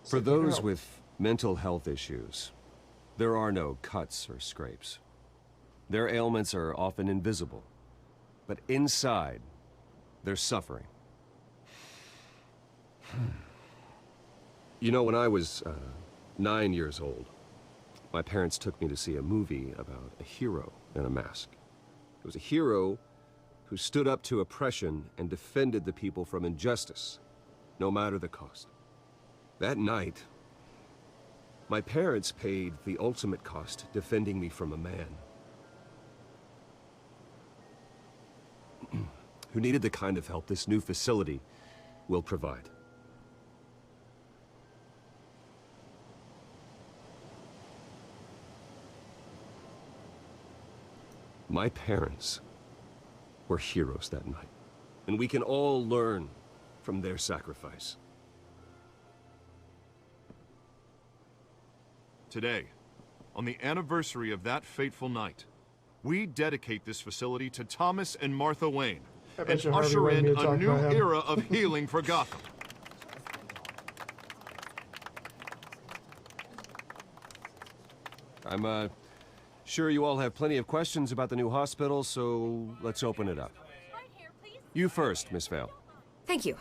For those with mental health issues, there are no cuts or scrapes. Their ailments are often invisible, but inside, they're suffering. You know, when I was 9 years old, my parents took me to see a movie about a hero in a mask. It was a hero who stood up to oppression and defended the people from injustice, no matter the cost. That night, my parents paid the ultimate cost defending me from a man who needed the kind of help this new facility will provide. My parents were heroes that night, and we can all learn from their sacrifice. Today, on the anniversary of that fateful night, we dedicate this facility to Thomas and Martha Wayne and usher in a new era of healing for Gotham. I'm sure you all have plenty of questions about the new hospital, so let's open it up. You first, Miss Vale. Thank you.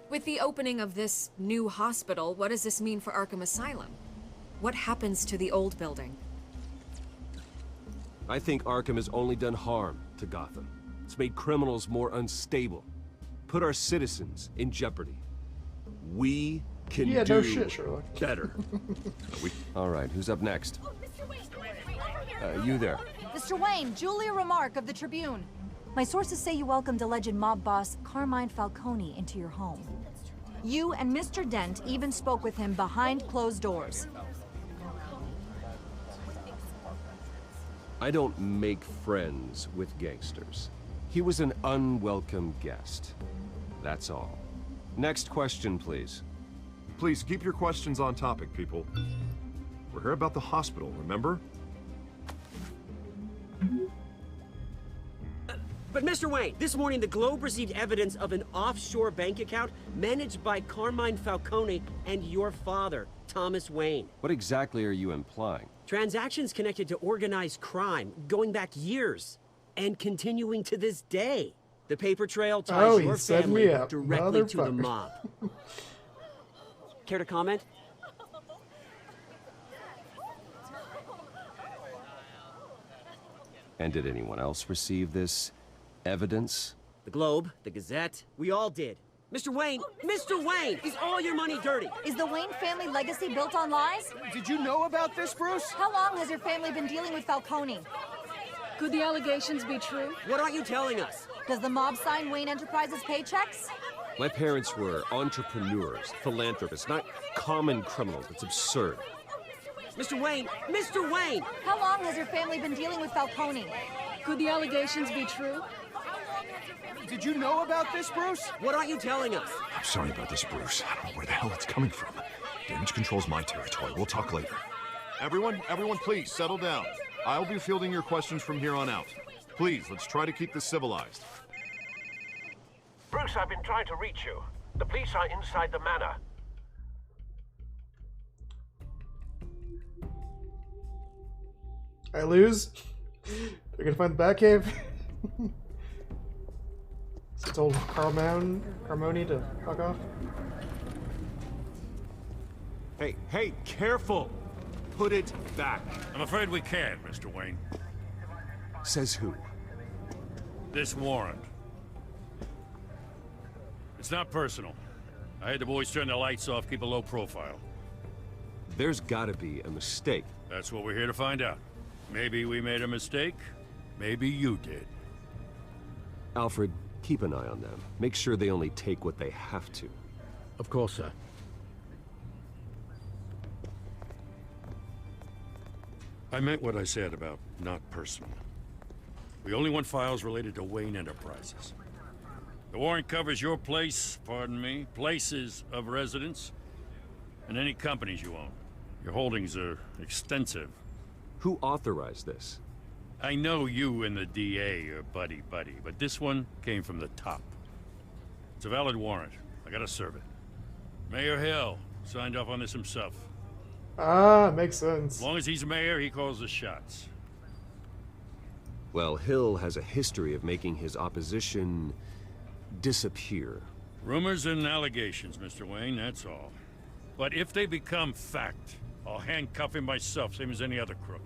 With the opening of this new hospital, what does this mean for Arkham Asylum? What happens to the old building? I think Arkham has only done harm to Gotham. It's made criminals more unstable, put our citizens in jeopardy. We can do no shit, Sherlock. better. All right, who's up next? You there. Mr. Wayne, Julia Remark of the Tribune. My sources say you welcomed alleged mob boss Carmine Falcone into your home. You and Mr. Dent even spoke with him behind closed doors. I don't make friends with gangsters. He was an unwelcome guest. That's all. Next question, please. Please keep your questions on topic, people. We're here about the hospital, remember? But Mr. Wayne, this morning the Globe received evidence of an offshore bank account managed by Carmine Falcone and your father, Thomas Wayne. What exactly are you implying? Transactions connected to organized crime going back years and continuing to this day. The paper trail ties your family directly to the mob. Care to comment? And did anyone else receive this evidence? The Globe, the Gazette, we all did. Mr. Wayne, is all your money dirty? Is the Wayne family legacy built on lies? Did you know about this, Bruce? How long has your family been dealing with Falcone? Could the allegations be true? What aren't you telling us? Does the mob sign Wayne Enterprises paychecks? My parents were entrepreneurs, philanthropists, not common criminals. It's absurd. Mr. Wayne! How long has your family been dealing with Falcone? Could the allegations be true? Did you know about this, Bruce? What aren't you telling us? I'm sorry about this, Bruce. I don't know where the hell it's coming from. Damage control's my territory. We'll talk later. Everyone, please, settle down. I'll be fielding your questions from here on out. Please, let's try to keep this civilized. Bruce, I've been trying to reach you. The police are inside the manor. I lose. They're gonna find the Batcave. So I told Carmoni to fuck off. Hey, careful! Put it back. I'm afraid we can't, Mr. Wayne. Says who? This warrant. It's not personal. I had the boys turn the lights off, keep a low profile. There's gotta be a mistake. That's what we're here to find out. Maybe we made a mistake. Maybe you did. Alfred, keep an eye on them. Make sure they only take what they have to. Of course, sir. I meant what I said about not personal. We only want files related to Wayne Enterprises. The warrant covers your place, pardon me, places of residence, and any companies you own. Your holdings are extensive. Who authorized this? I know you and the DA are buddy-buddy, but this one came from the top. It's a valid warrant. I gotta serve it. Mayor Hill signed off on this himself. Ah, makes sense. As long as he's mayor, he calls the shots. Well, Hill has a history of making his opposition disappear. Rumors and allegations, Mr. Wayne, that's all. But if they become fact, I'll handcuff him myself, same as any other crook.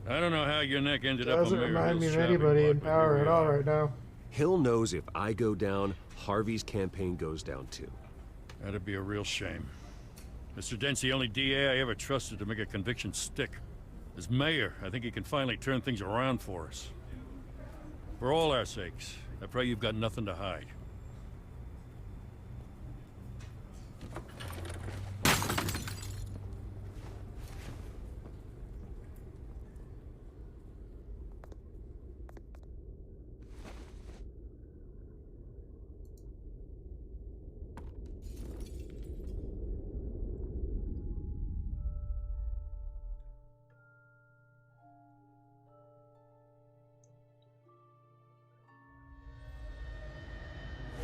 I don't know how your neck ended up on Doesn't Mayor remind me Hill's of shopping anybody in block, but power here at we all are. right now. Hill knows if I go down, Harvey's campaign goes down too. That'd be a real shame. Mr. Dent's the only DA I ever trusted to make a conviction stick. As mayor, I think he can finally turn things around for us. For all our sakes, I pray you've got nothing to hide.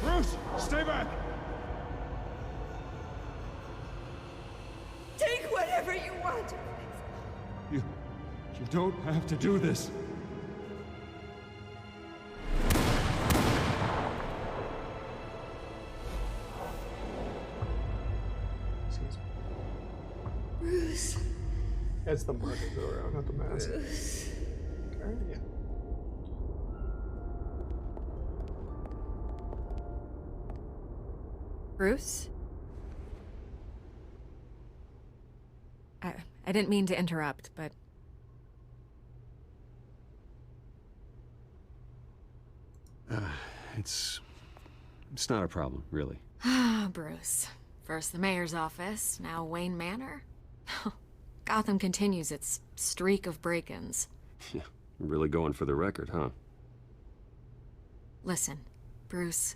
Bruce, stay back! Take whatever you want. You don't have to do this. Bruce. That's the mark that go around, not the mask. Bruce. Okay, yeah. Bruce? I didn't mean to interrupt, but... It's not a problem, really. Ah, Bruce. First the mayor's office, now Wayne Manor. Gotham continues its streak of break-ins. Yeah, really going for the record, huh? Listen, Bruce.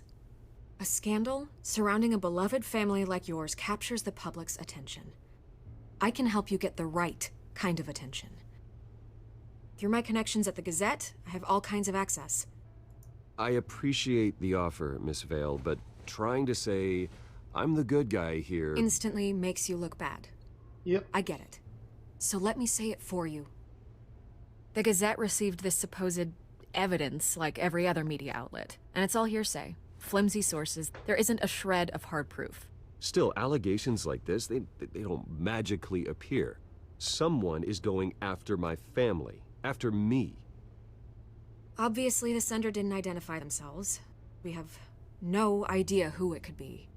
A scandal surrounding a beloved family like yours captures the public's attention. I can help you get the right kind of attention. Through my connections at the Gazette, I have all kinds of access. I appreciate the offer, Miss Vale, but trying to say I'm the good guy here Instantly makes you look bad. Yep. I get it. So let me say it for you. The Gazette received this supposed evidence like every other media outlet, and it's all hearsay. Flimsy sources. There isn't a shred of hard proof. Still, allegations like this, they don't magically appear. Someone is going after my family, after me. Obviously, the sender didn't identify themselves. We have no idea who it could be.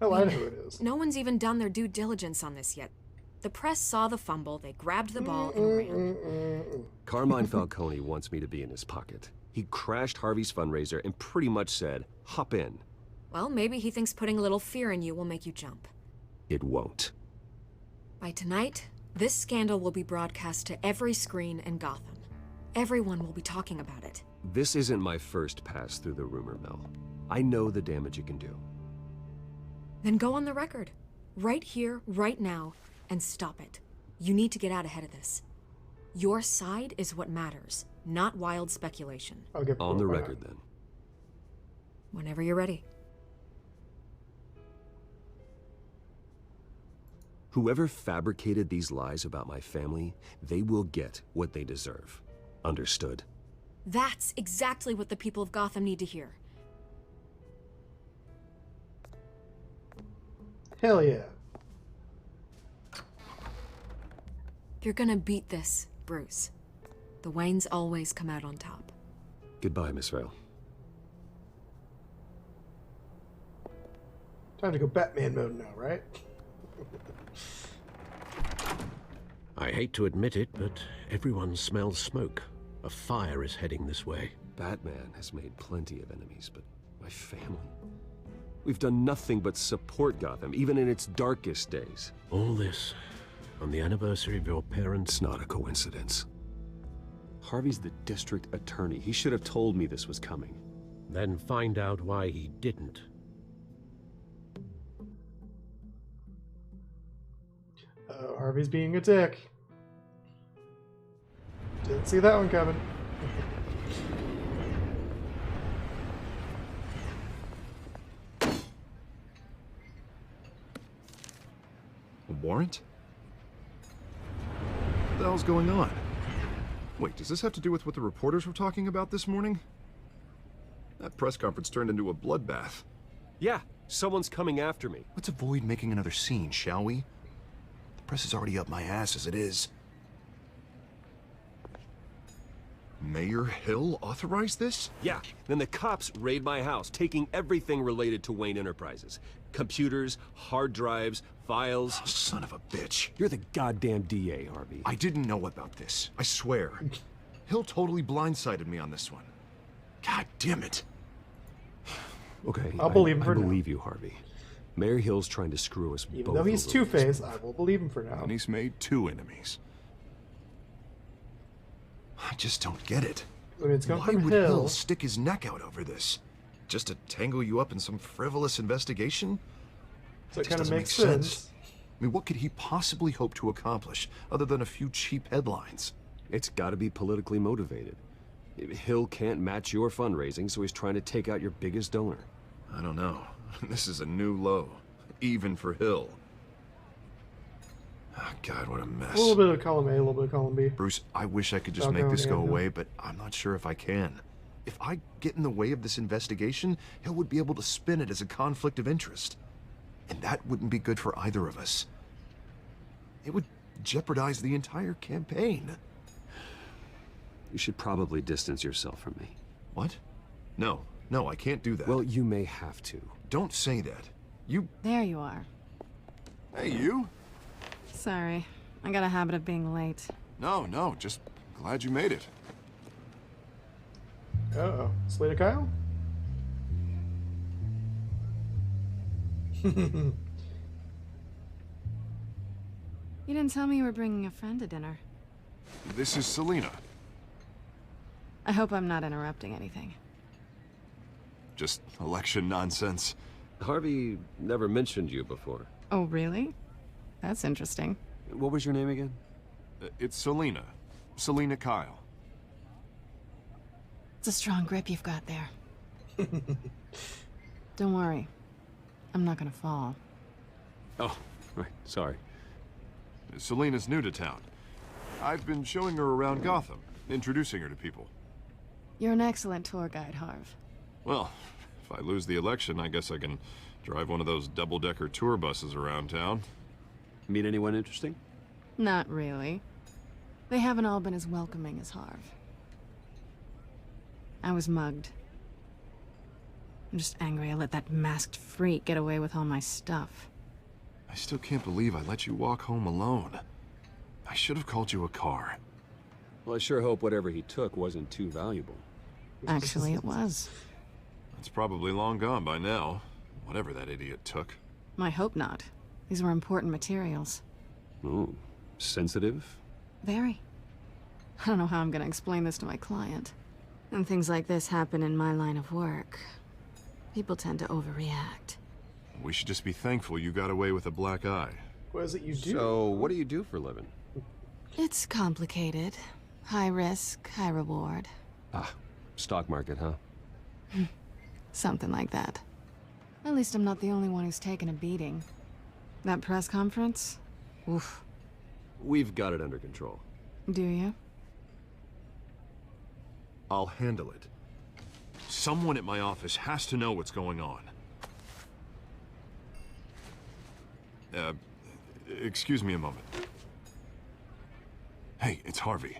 Oh, I know who it is. No one's even done their due diligence on this yet. The press saw the fumble, they grabbed the ball and ran. Carmine Falcone wants me to be in his pocket. He crashed Harvey's fundraiser and pretty much said, hop in. Well, maybe he thinks putting a little fear in you will make you jump. It won't. By tonight, this scandal will be broadcast to every screen in Gotham. Everyone will be talking about it. This isn't my first pass through the rumor mill. I know the damage it can do. Then go on the record. Right here, right now, and stop it. You need to get out ahead of this. Your side is what matters, not wild speculation. I'll get on the record, then. Whenever you're ready. Whoever fabricated these lies about my family, they will get what they deserve. Understood? That's exactly what the people of Gotham need to hear. Hell yeah. You're gonna beat this, Bruce. The Waynes always come out on top. Goodbye, Miss Vale. Time to go Batman mode now, right? I hate to admit it, but everyone smells smoke. A fire is heading this way. Batman has made plenty of enemies, but my family? We've done nothing but support Gotham, even in its darkest days. All this on the anniversary of your parents'... It's not a coincidence. Harvey's the district attorney. He should have told me this was coming. Then find out why he didn't. Harvey's being a dick. Didn't see that one coming. A warrant? What the hell's going on? Wait, does this have to do with what the reporters were talking about this morning? That press conference turned into a bloodbath. Yeah, someone's coming after me. Let's avoid making another scene, shall we? The press is already up my ass as it is. Mayor Hill authorized this? Yeah, then the cops raid my house, taking everything related to Wayne Enterprises. Computers, hard drives, files. Oh, son of a bitch. You're the goddamn DA, Harvey. I didn't know about this. I swear. Hill totally blindsided me on this one. God damn it. Okay, I'll believe him for now. I believe you, Harvey. Mayor Hill's trying to screw us both. Even though he's over Two-Face, I will believe him for now. And he's made 2 enemies. I just don't get it. I mean, it's come Why from would Hill. Hill stick his neck out over this? Just to tangle you up in some frivolous investigation? So it just kind of doesn't makes make sense. I mean, what could he possibly hope to accomplish other than a few cheap headlines? It's got to be politically motivated. Hill can't match your fundraising, so he's trying to take out your biggest donor. I don't know. This is a new low, even for Hill. Oh, God, what a mess. A little bit of column A, a little bit of column B. Bruce, I wish I could just make this go away, but I'm not sure if I can. If I get in the way of this investigation, Hill would be able to spin it as a conflict of interest. And that wouldn't be good for either of us. It would jeopardize the entire campaign. You should probably distance yourself from me. What? No, I can't do that. Well, you may have to. Don't say that. You... There you are. Hey, you? Sorry. I got a habit of being late. No, just glad you made it. Uh-oh. Slater Kyle? You didn't tell me you were bringing a friend to dinner. This is Selena. I hope I'm not interrupting anything. Just election nonsense. Harvey never mentioned you before. Oh, really? That's interesting. What was your name again? It's Selina. Selina Kyle. It's a strong grip you've got there. Don't worry. I'm not gonna fall. Oh, right. Sorry. Selina's new to town. I've been showing her around Gotham, introducing her to people. You're an excellent tour guide, Harv. Well, if I lose the election, I guess I can drive one of those double-decker tour buses around town. Meet anyone interesting? Not really. They haven't all been as welcoming as Harv. I was mugged. I'm just angry I let that masked freak get away with all my stuff. I still can't believe I let you walk home alone. I should have called you a car. Well, I sure hope whatever he took wasn't too valuable. Actually, it was. It's probably long gone by now, whatever that idiot took. I hope not. These were important materials. Ooh, sensitive? Very. I don't know how I'm gonna explain this to my client. When things like this happen in my line of work, people tend to overreact. We should just be thankful you got away with a black eye. What is it you do? So, what do you do for a living? It's complicated. High risk, high reward. Ah, stock market, huh? Something like that. At least I'm not the only one who's taken a beating. That press conference? Oof. We've got it under control. Do you? I'll handle it. Someone at my office has to know what's going on. Excuse me a moment. Hey, it's Harvey.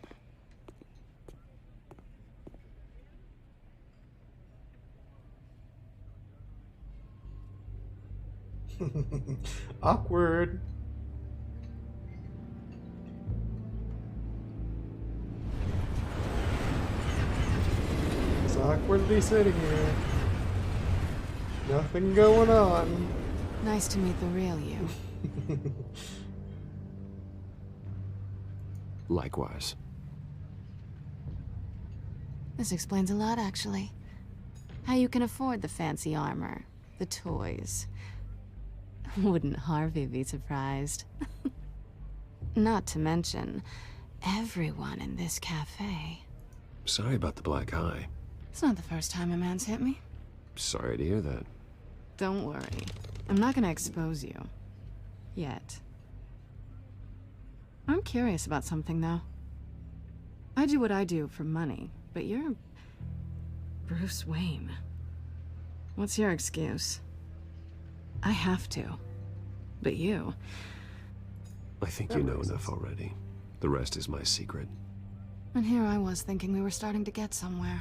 Awkward. It's awkwardly sitting here. Nothing going on. Nice to meet the real you. Likewise. This explains a lot, actually. How you can afford the fancy armor, the toys. Wouldn't Harvey be surprised? Not to mention, everyone in this cafe. Sorry about the black eye. It's not the first time a man's hit me. Sorry to hear that. Don't worry. I'm not gonna expose you. Yet. I'm curious about something, though. I do what I do for money, but you're Bruce Wayne. What's your excuse? I have to. But you... I think you know enough already. The rest is my secret. And here I was thinking we were starting to get somewhere.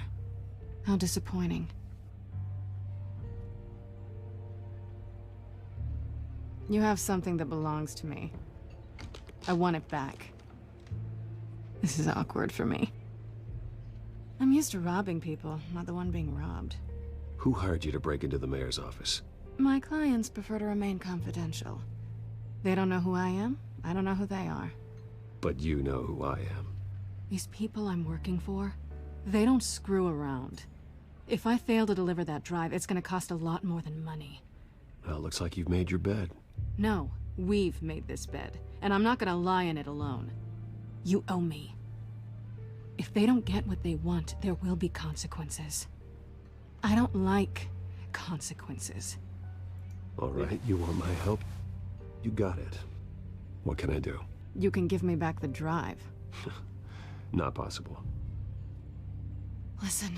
How disappointing. You have something that belongs to me. I want it back. This is awkward for me. I'm used to robbing people, not the one being robbed. Who hired you to break into the mayor's office? My clients prefer to remain confidential. They don't know who I am, I don't know who they are. But you know who I am. These people I'm working for, they don't screw around. If I fail to deliver that drive, it's gonna cost a lot more than money. Well, looks like you've made your bed. No, we've made this bed, and I'm not gonna lie in it alone. You owe me. If they don't get what they want, there will be consequences. I don't like consequences. All right, you want my help? You got it. What can I do? You can give me back the drive. Not possible. Listen,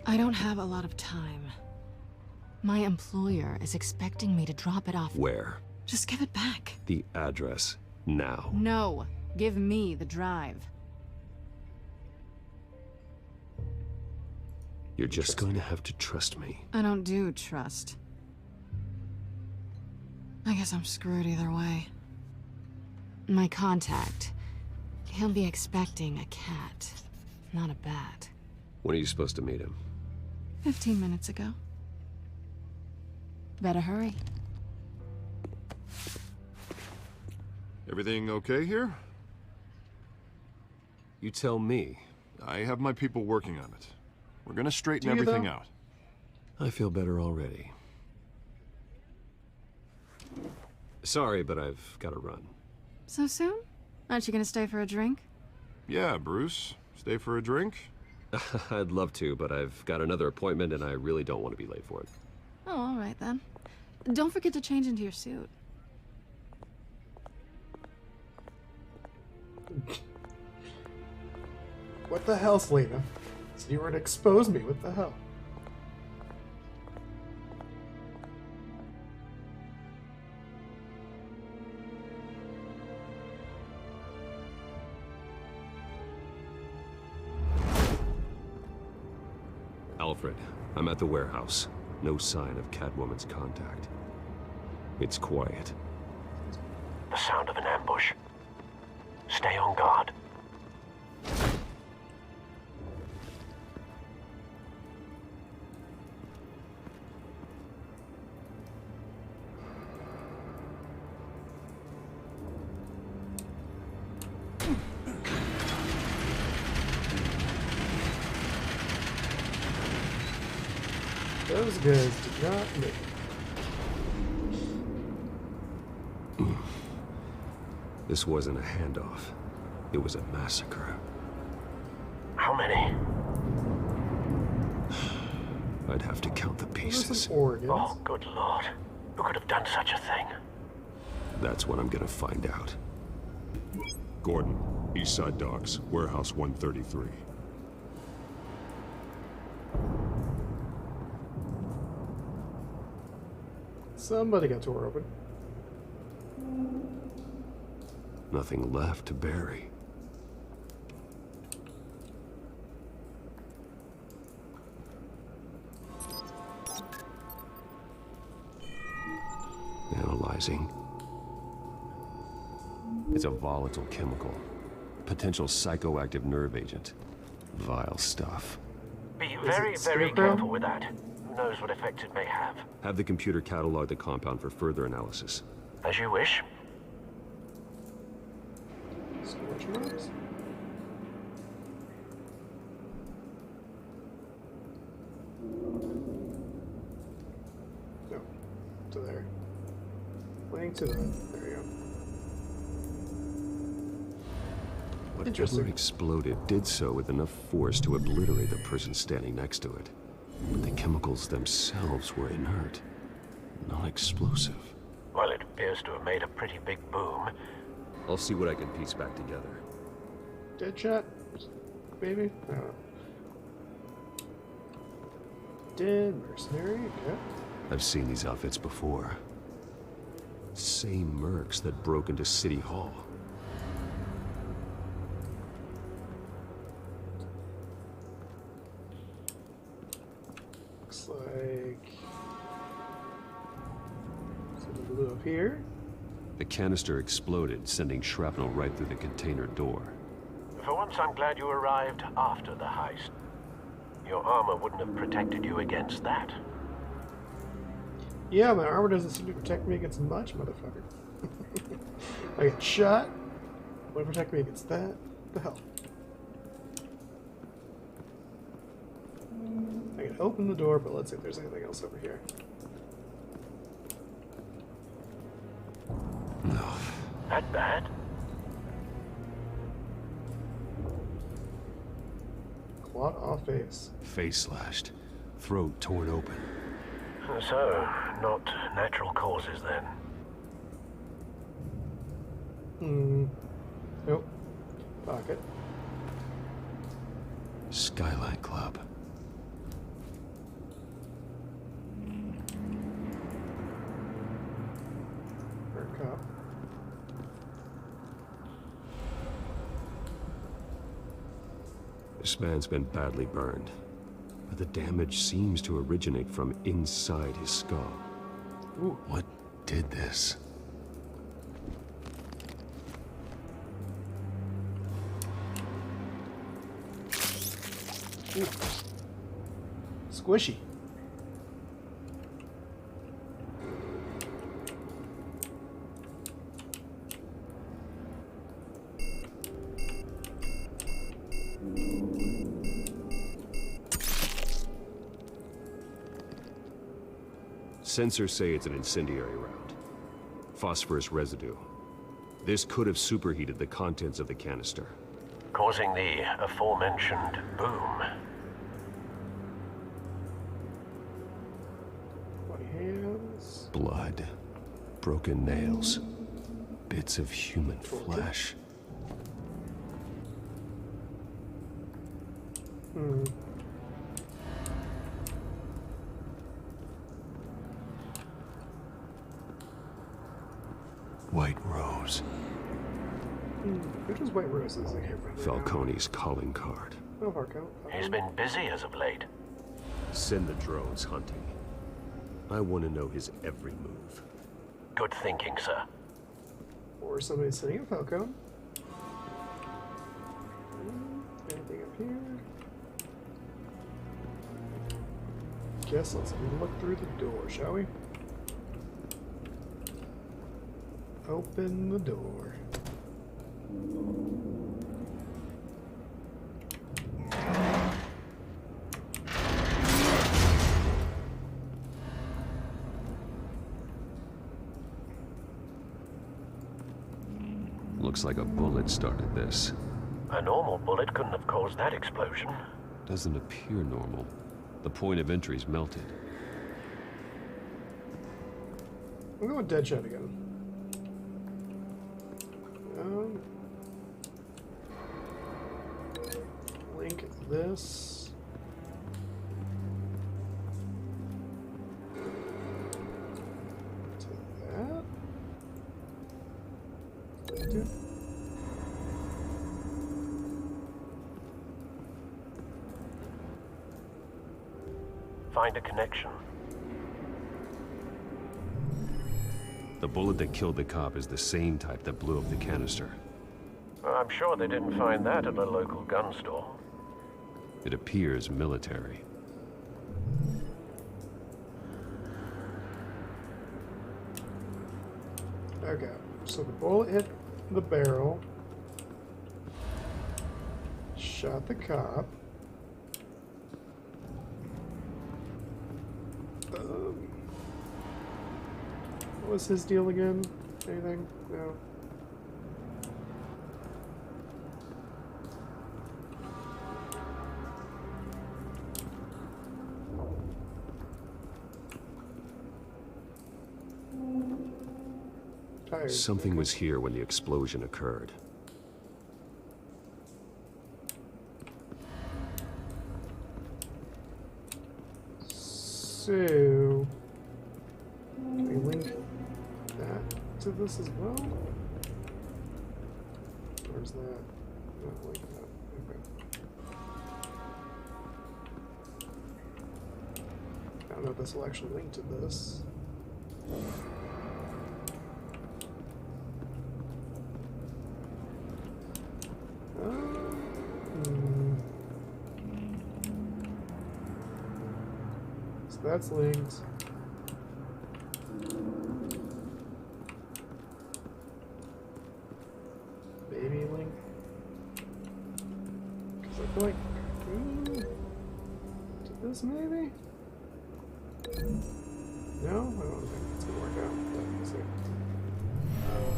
I don't have a lot of time. My employer is expecting me to drop it off. Where? Just give it back. The address, now. No, give me the drive. You're just going to have to trust me. I don't do trust. I guess I'm screwed either way. My contact, he'll be expecting a cat, not a bat. When are you supposed to meet him? 15 minutes ago. Better hurry. Everything okay here? You tell me. I have my people working on it. We're gonna straighten Do you, everything though? out. I feel better already. Sorry, but I've got to run. So soon? Aren't you gonna stay for a drink? Yeah, Bruce. Stay for a drink? I'd love to, but I've got another appointment and I really don't want to be late for it. Oh, all right then. Don't forget to change into your suit. What the hell, Selena? So you were to expose me. What the hell? Alfred, I'm at the warehouse. No sign of Catwoman's contact. It's quiet. The sound of an ambush. Stay on guard. Those guys did not make it. This wasn't a handoff. It was a massacre. How many? I'd have to count the pieces. Oh, good lord. Who could have done such a thing? That's what I'm gonna find out. Gordon, Eastside Docks, Warehouse 133. Somebody got door open. Nothing left to bury. Analyzing. It's a volatile chemical. Potential psychoactive nerve agent. Vile stuff. Be very, very careful with that. Who knows what effects it may have. Have the computer catalog the compound for further analysis. As you wish. Scorch marks? No. To there. Pointing to that. There you go. Whatever exploded did so with enough force to obliterate the person standing next to it. But the chemicals themselves were inert, non-explosive. Well, it appears to have made a pretty big boom. I'll see what I can piece back together. Deadshot? Maybe? I don't know. Dead mercenary? Okay. I've seen these outfits before. Same mercs that broke into City Hall. Looks like something blew up here. The canister exploded, sending shrapnel right through the container door. For once, I'm glad you arrived after the heist. Your armor wouldn't have protected you against that. Yeah, my armor doesn't seem to protect me against much, motherfucker. I get shot. Wouldn't protect me against that. What the hell? I can open the door, but let's see if there's anything else over here. No. That bad? Clawed off face. Face slashed. Throat torn open. So, not natural causes then. Nope. Pocket. Skyline Club. Cop. This man's been badly burned, but the damage seems to originate from inside his skull. Ooh. What did this? Ooh. Squishy. Sensors say it's an incendiary round. Phosphorus residue. This could have superheated the contents of the canister, causing the aforementioned boom. My hands. Blood. Broken nails. Bits of human flesh. White Rose. Which was White Roses? I can't remember. Falcone's calling card. Oh, Marco. He's been busy as of late. Send the drones hunting. I want to know his every move. Good thinking, sir. Or somebody sitting a Falcone. Anything up here? Guess let's look through the door, shall we? Open the door. Looks like a bullet started this. A normal bullet couldn't have caused that explosion. Doesn't appear normal. The point of entry's melted. I'm going Deadshot again. Link this. To that. Find a connection. The bullet that killed the cop is the same type that blew up the canister. I'm sure they didn't find that at a local gun store. It appears military. Okay, so the bullet hit the barrel, shot the cop. What was his deal again? Anything? No. Something was here when the explosion occurred. So, can we link that to this as well? Where's that? Not like that. Okay. I don't know if this will actually link to this. So that's linked. Baby link. Because I feel like to this maybe? No? I don't think it's gonna work out. But we'll see.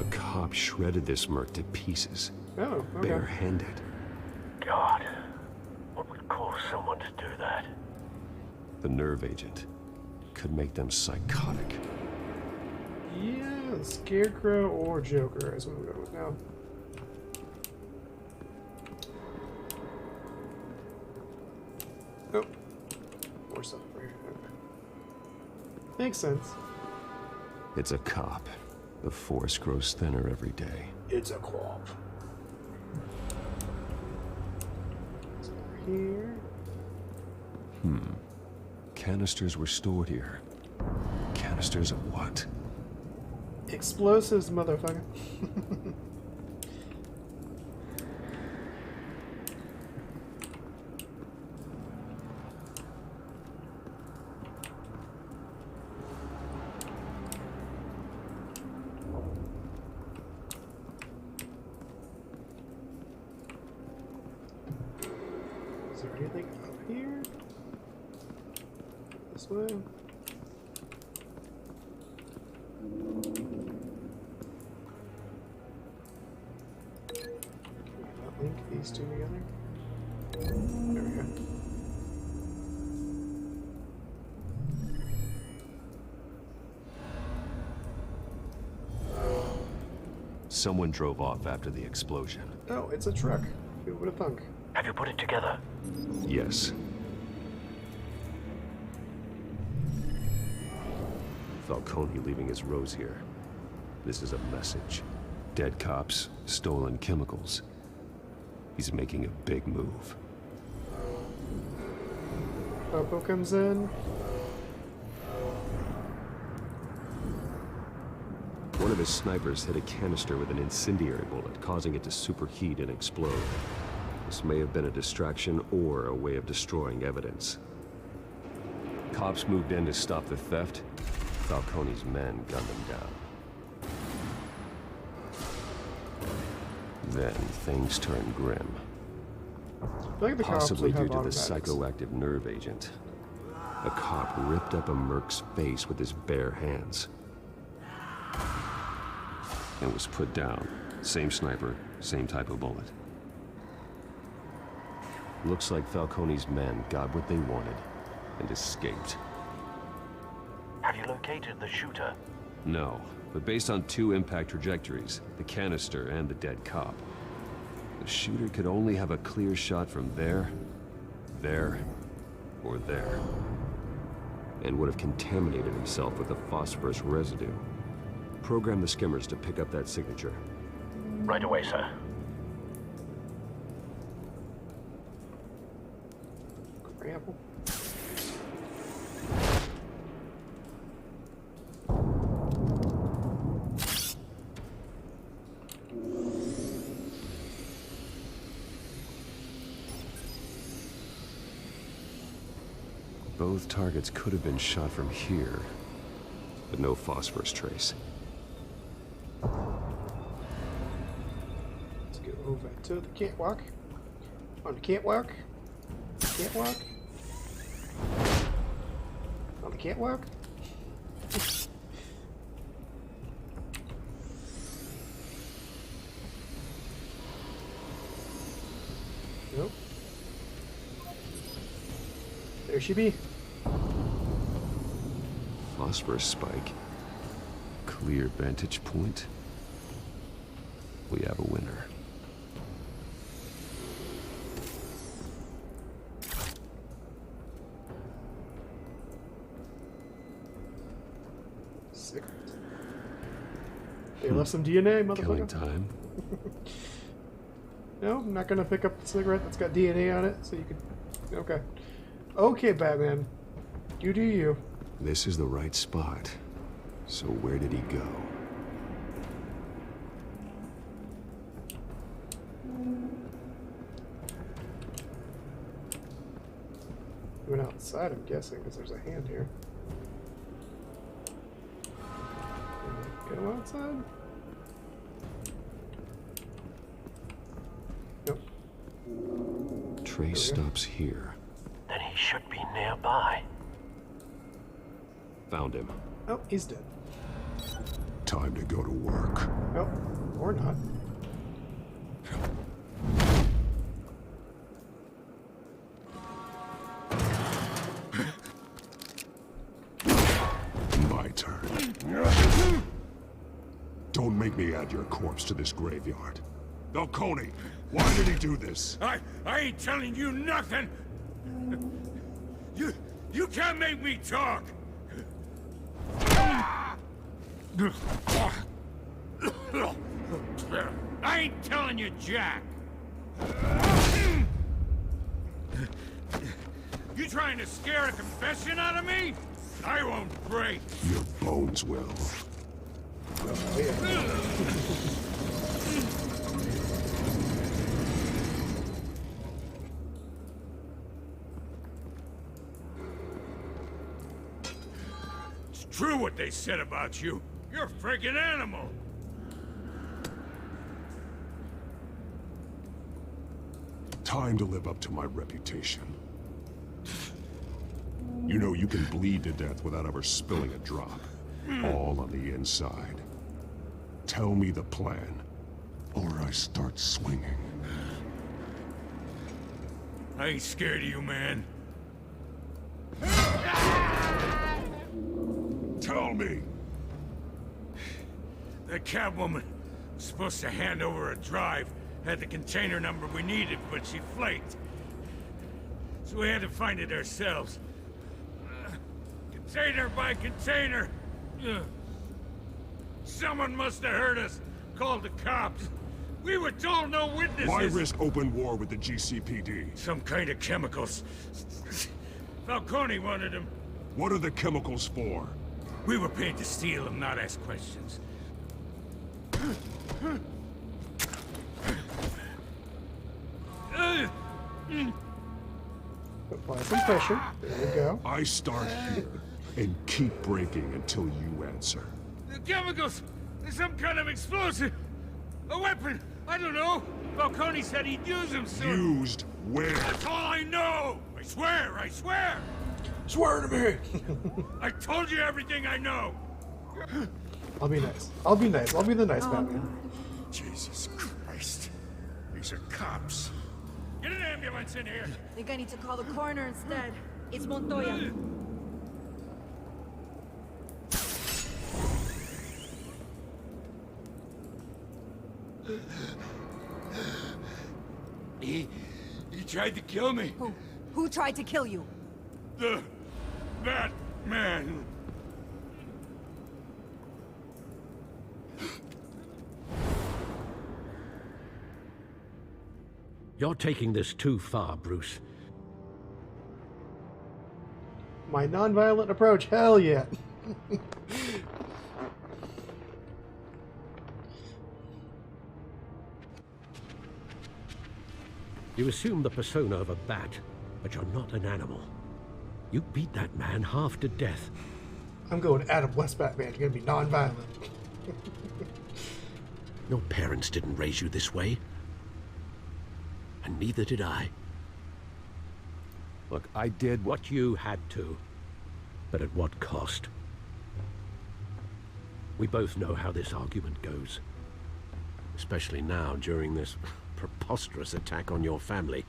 A cop shredded this merc to pieces. Oh, okay. Barehanded. God, what would cause someone to do that? The nerve agent could make them psychotic. Yeah, Scarecrow or Joker is what I'm going with now. Oh, more stuff over here. Okay. Makes sense. It's a cop. The force grows thinner every day. It's a cop. It's over here. Canisters were stored here. Canisters of what? Explosives, motherfucker. Is there anything up here? This way? Someone drove off after the explosion. Oh, it's a truck. Who would have thunk? Have you put it together? Yes. Falcone leaving his rose here. This is a message. Dead cops, stolen chemicals. He's making a big move. Popo comes in. One of his snipers hit a canister with an incendiary bullet, causing it to superheat and explode. This may have been a distraction or a way of destroying evidence. Cops moved in to stop the theft. Falcone's men gunned them down. Then things turned grim. Like the Possibly cops due to the automatics. psychoactive nerve agent. A cop ripped up a merc's face with his bare hands. And was put down. Same sniper, same type of bullet. Looks like Falcone's men got what they wanted and escaped. Have you located the shooter? No, but based on 2 impact trajectories, the canister and the dead cop, the shooter could only have a clear shot from there, or there, and would have contaminated himself with the phosphorus residue. Program the skimmers to pick up that signature. Right away, sir. Grapple. Both targets could have been shot from here, but no phosphorus trace. Let's go over to the catwalk. On the catwalk. Catwalk. On the catwalk. Nope. There she be. Phosphorus spike. Clear vantage point. We have a winner. Cigarette. They left some DNA, motherfucker. Killing time. No, I'm not gonna pick up the cigarette that's got DNA on it, so you could. Okay. Okay, Batman. You do you. This is the right spot. So where did he go? He went outside, I'm guessing, because there's a hand here. Get him outside? Nope. Trace stops here. Then he should be nearby. Found him. Oh, he's dead. Time to go to work. Oh, or not. My turn. Don't make me add your corpse to this graveyard. Falcone, why did he do this? I ain't telling you nothing! You can't make me talk! I ain't telling you, Jack! You trying to scare a confession out of me? I won't break! Your bones will. It's true what they said about you. You're a freaking animal! Time to live up to my reputation. You know you can bleed to death without ever spilling a drop. All on the inside. Tell me the plan, or I start swinging. I ain't scared of you, man. Tell me! That Catwoman Supposed to hand over a drive. Had the container number we needed, but she flaked. So we had to find it ourselves. Container by container. Someone must have heard us. Called the cops. We were told no witnesses. Why risk open war with the GCPD? Some kind of chemicals. Falcone wanted them. What are the chemicals for? We were paid to steal them, not ask questions. Apply some pressure. There we go. I start here and keep breaking until you answer. The chemicals! There's some kind of explosive! A weapon! I don't know! Falcone said he'd use them soon! Used where? That's all I know! I swear! I swear! Swear to me! I told you everything I know! I'll be nice. I'll be nice. I'll be the nice Batman. Jesus Christ. These are cops. Get an ambulance in here! I think I need to call the coroner instead. It's Montoya. He tried to kill me. Who tried to kill you? The Batman. You're taking this too far, Bruce. My non-violent approach, hell yeah. You assume the persona of a bat, but you're not an animal. You beat that man half to death. I'm going Adam West Batman. You're gonna be non-violent. Your parents didn't raise you this way. And neither did I. Look, I did what you had to. But at what cost? We both know how this argument goes. Especially now, during this preposterous attack on your family.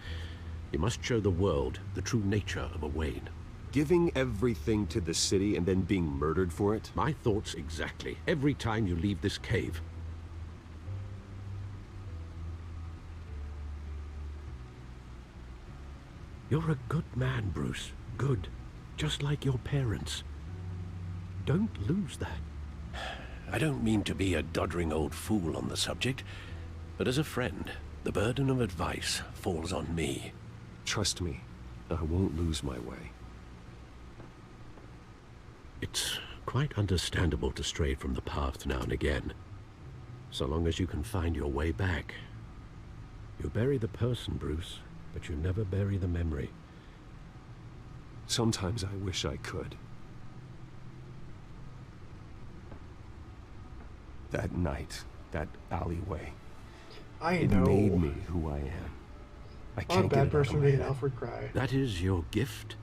You must show the world the true nature of a Wayne. Giving everything to the city and then being murdered for it? My thoughts exactly. Every time you leave this cave. You're a good man, Bruce. Good. Just like your parents. Don't lose that. I don't mean to be a doddering old fool on the subject, but as a friend, the burden of advice falls on me. Trust me, I won't lose my way. It's quite understandable to stray from the path now and again. So long as you can find your way back. You bury the person, Bruce, but you never bury the memory. Sometimes I wish I could. That night, that alleyway. It made me who I am. I can't I'm a get bad it person out of my making head. Alfred cry. That is your gift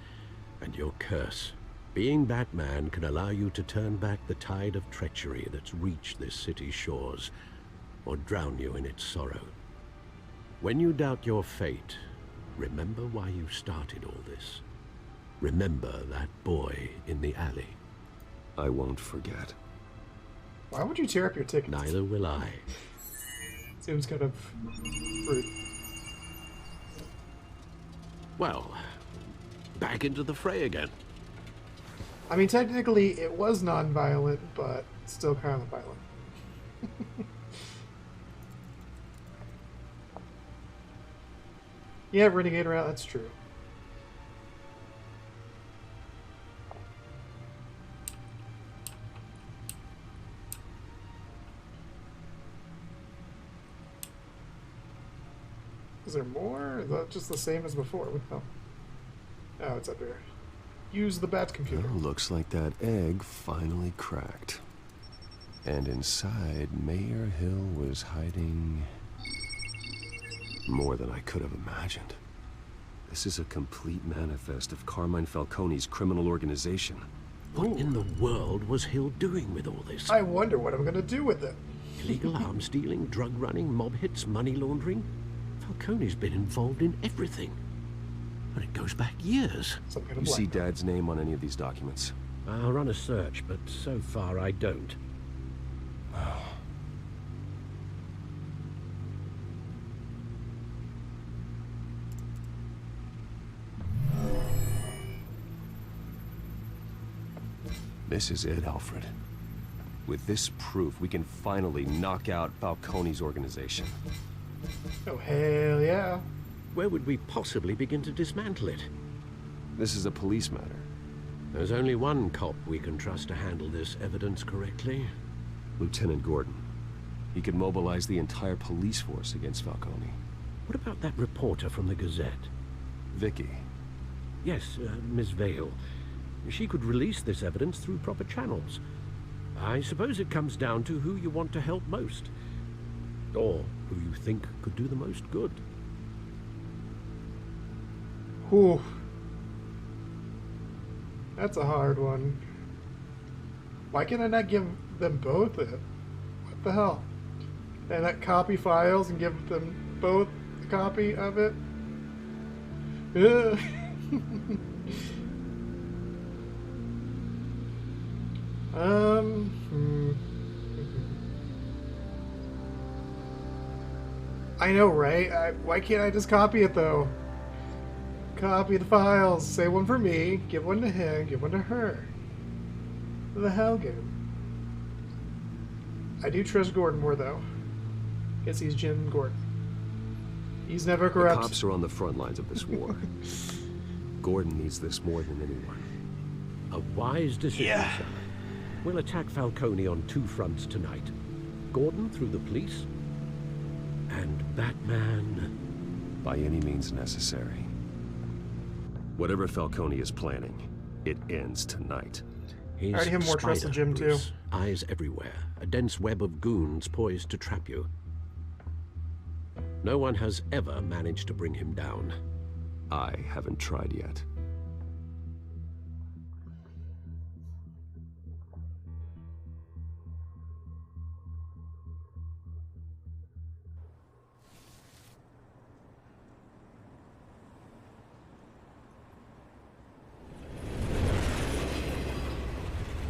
and your curse. Being Batman can allow you to turn back the tide of treachery that's reached this city's shores, or drown you in its sorrow. When you doubt your fate, remember why you started all this. Remember that boy in the alley. I won't forget. Why would you tear up your tickets? Neither will I. Seems kind of rude. Well, back into the fray again. I mean, technically, it was non-violent, but still kind of violent. Yeah, Renegade around, that's true. Is there more? Is that just the same as before? Oh, it's up here. Use the bat computer. Well, looks like that egg finally cracked. And inside, Mayor Hill was hiding more than I could have imagined. This is a complete manifest of Carmine Falcone's criminal organization. What in the world was Hill doing with all this? I wonder what I'm going to do with it. Illegal arms dealing, drug running, mob hits, money laundering? Falcone's been involved in everything. And it goes back years. You see Dad's name on any of these documents? I'll run a search, but so far I don't. This is it, Alfred. With this proof, we can finally knock out Falcone's organization. Oh, hell yeah. Where would we possibly begin to dismantle it? This is a police matter. There's only one cop we can trust to handle this evidence correctly. Lieutenant Gordon. He could mobilize the entire police force against Falcone. What about that reporter from the Gazette? Vicky. Yes, Miss Vale. She could release this evidence through proper channels. I suppose it comes down to who you want to help most. Or who you think could do the most good. Whew. That's a hard one. Why can I not give them both it? What the hell? And not copy files and give them both a copy of it? Ugh. I know, right? Why can't I just copy it, though? Copy the files. Say one for me, give one to him, give one to her. What the hell, game? I do trust Gordon more, though. Guess he's Jim Gordon. He's never corrupt. The cops are on the front lines of this war. Gordon needs this more than anyone. A wise decision, sir. We'll attack Falcone on two fronts tonight. Gordon through the police, and Batman... by any means necessary. Whatever Falcone is planning, it ends tonight. He's I already have more trust in Jim, too. Eyes everywhere. A dense web of goons poised to trap you. No one has ever managed to bring him down. I haven't tried yet.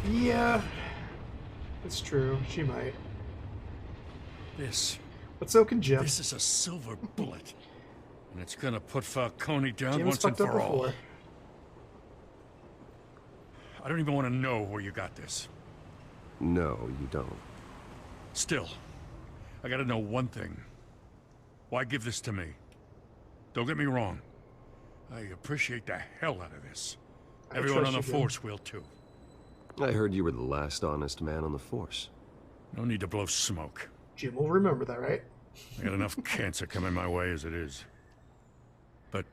Yeah, it's true. She might. This. But so can Jim. This is a silver bullet. And it's gonna put Falcone down Jim's once and fucked up for all. before. I don't even want to know where you got this. No, you don't. Still, I gotta know one thing. Why give this to me? Don't get me wrong. I appreciate the hell out of this. Everyone on the force will too. I heard you were the last honest man on the force. No need to blow smoke. Jim will remember that, right? I got enough cancer coming my way as it is. But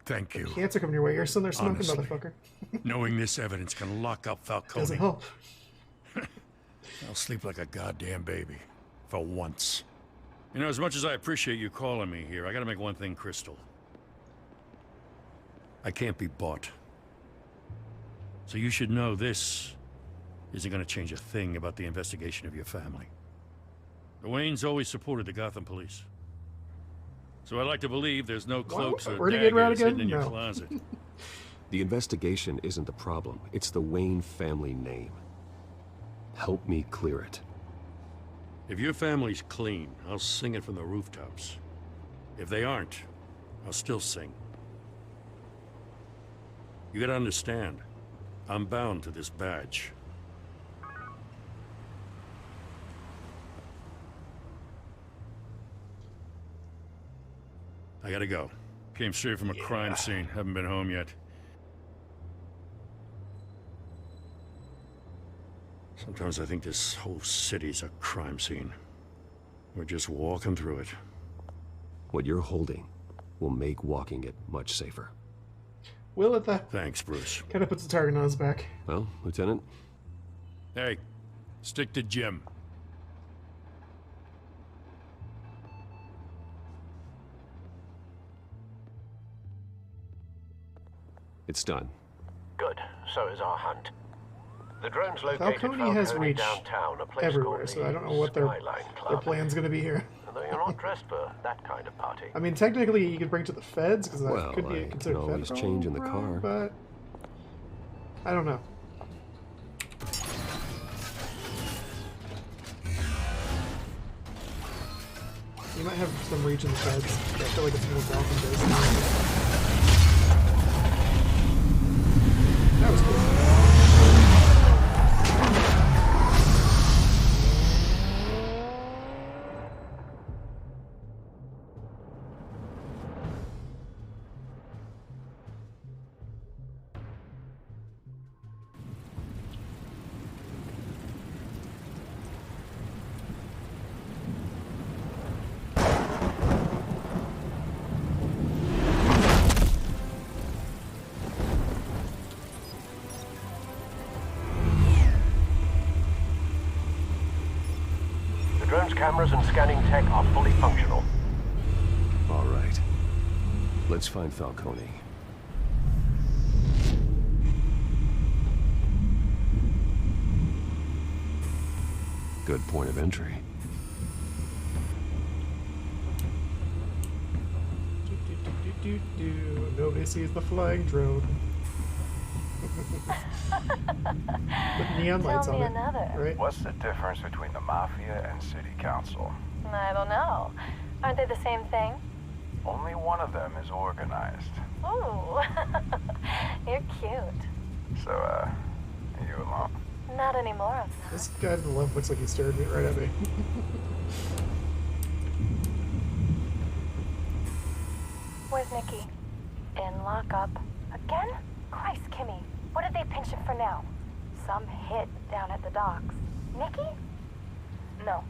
thank you. Cancer coming your way. You're still there smoking, Honestly, motherfucker. Knowing this evidence can lock up Falcone. Doesn't help. I'll sleep like a goddamn baby. For once. You know, as much as I appreciate you calling me here, I gotta make one thing crystal. I can't be bought. So you should know this isn't gonna change a thing about the investigation of your family. The Waynes always supported the Gotham police. So I'd like to believe there's no cloaks or daggers hidden in your closet. The investigation isn't the problem. It's the Wayne family name. Help me clear it. If your family's clean, I'll sing it from the rooftops. If they aren't, I'll still sing. You gotta understand, I'm bound to this badge. I gotta go. Came straight from a crime scene. Haven't been home yet. Sometimes I think this whole city's a crime scene. We're just walking through it. What you're holding will make walking it much safer. Will it that? Thanks, Bruce. Kind of puts a target on his back. Well, Lieutenant? Hey, stick to Jim. It's done. Good. So is our hunt. The drone's located Falcone has Falcone reached downtown, a place everywhere, called so I don't know the what their Skyline Club. plan's going to be here. Although you're not dressed for that kind of party. I mean, technically, you could bring to the feds because that Well, could be I considered can always federal, change in the car. But I don't know. You might have some reach in the feds. I feel like it's more Falcon based. That was cool. cameras and scanning tech are fully functional. All right. Let's find Falcone. Good point of entry. Nobody sees the flying drone. With neon lights on it, right? What's the difference between the Mafia and City Council? I don't know. Aren't they the same thing? Only one of them is organized. Ooh, you're cute. So, are you alone? Not anymore. This guy to the left looks like he stared right at me. Where's Nikki? In lockup. Again? Christ, Kimmy. What did they pinch him for now? Some hit down at the docks. Nikki? No.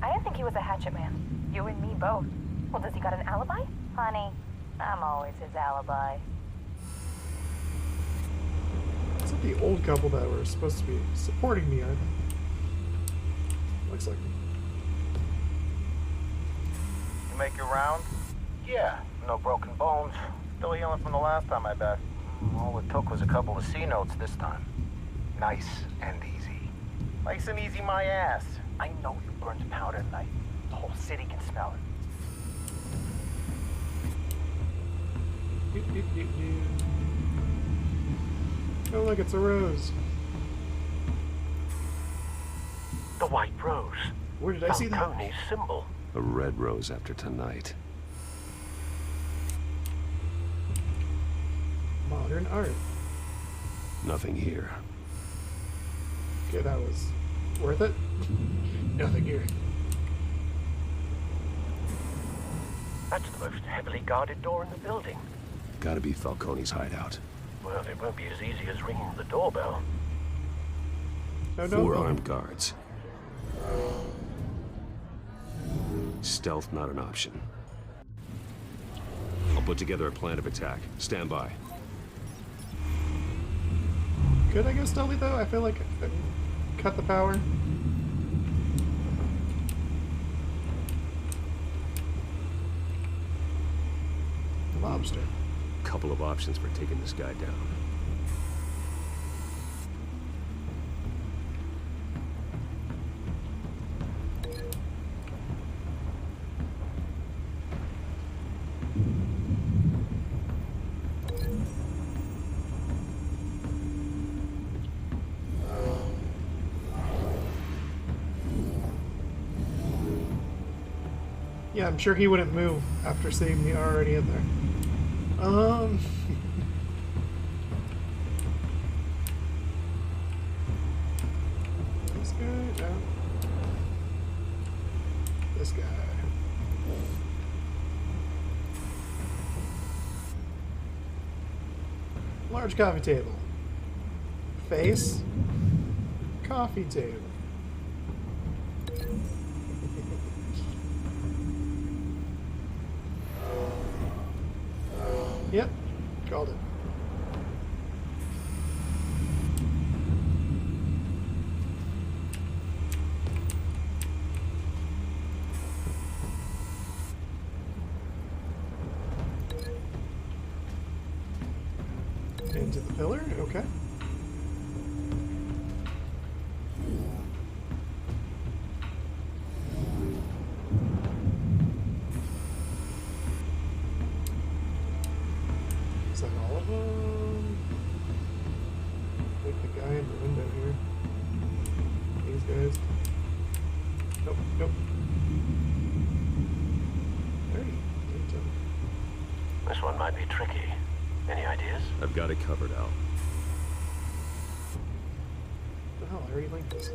I didn't think he was a hatchet man. You and me both. Well, does he got an alibi? Honey, I'm always his alibi. Is it the old couple that were supposed to be supporting me, aren't they? Looks like. You make your round? Yeah, no broken bones. Still healing from the last time, I bet. All it took was a couple of C notes this time. Nice and easy. Nice and easy, my ass. I know you burned powder tonight. The whole city can smell it. Oh, look, it's a rose. The white rose. Where did I see that? Falcone's symbol. A red rose after tonight. Modern art. Nothing here. Okay, that was worth it. Nothing here. That's the most heavily guarded door in the building. Gotta be Falcone's hideout. Well, it won't be as easy as ringing the doorbell. No, 4 armed guards. Stealth not an option. I'll put together a plan of attack. Stand by. Could I go stealthy though? I feel like I cut the power. Lobster. Couple of options for taking this guy down. Yeah, I'm sure he wouldn't move after seeing me already in there. This guy? No. This guy. Large coffee table. Face. Coffee table. Yep, called it. Into the pillar, okay. Is that all of them? Like the guy in the window here. These guys. Nope, nope. 30. This one might be tricky. Any ideas? I've got it covered, Al. What the hell? I already linked this.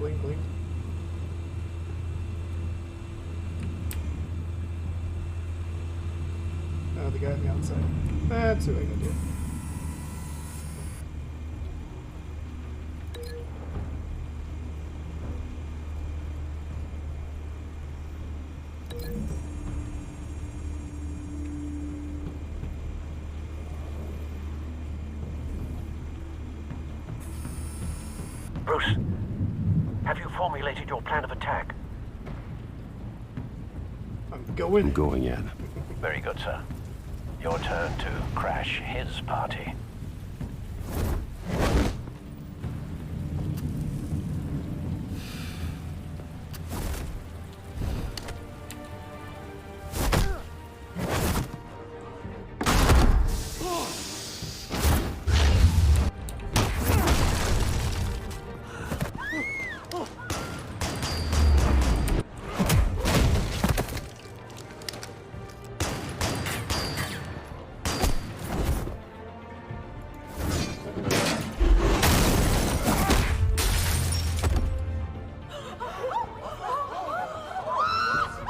Link. Oh, the guy on the outside. That's who I gotta do. Bruce, have you formulated your plan of attack? I'm going in. Very good, sir. Your turn to crash his party.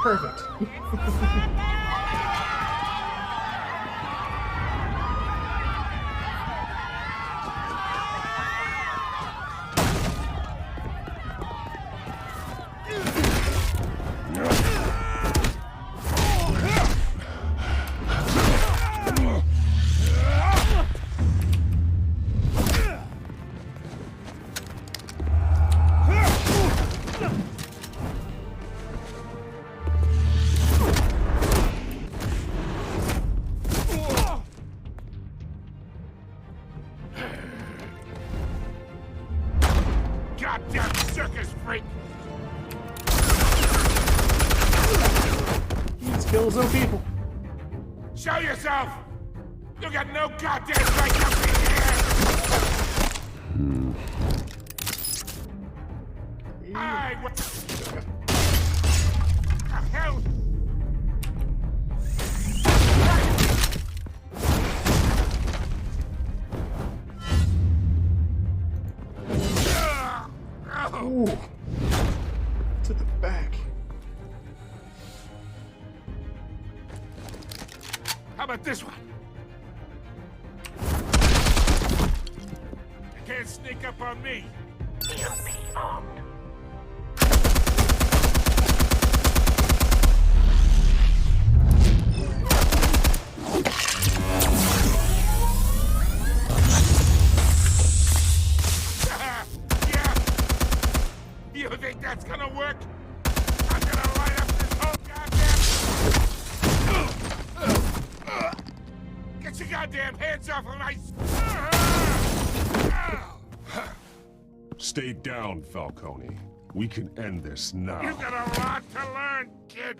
Perfect. Goddamn circus freak! Let's kill some people. Show yourself! You got no goddamn right to be here! What the hell? Ooh. To the back. How about this one? You can't sneak up on me. EMP armed. You think that's gonna work? I'm gonna light up this whole goddamn... Get your goddamn hands off of my... Stay down, Falcone. We can end this now. You got a lot to learn, kid.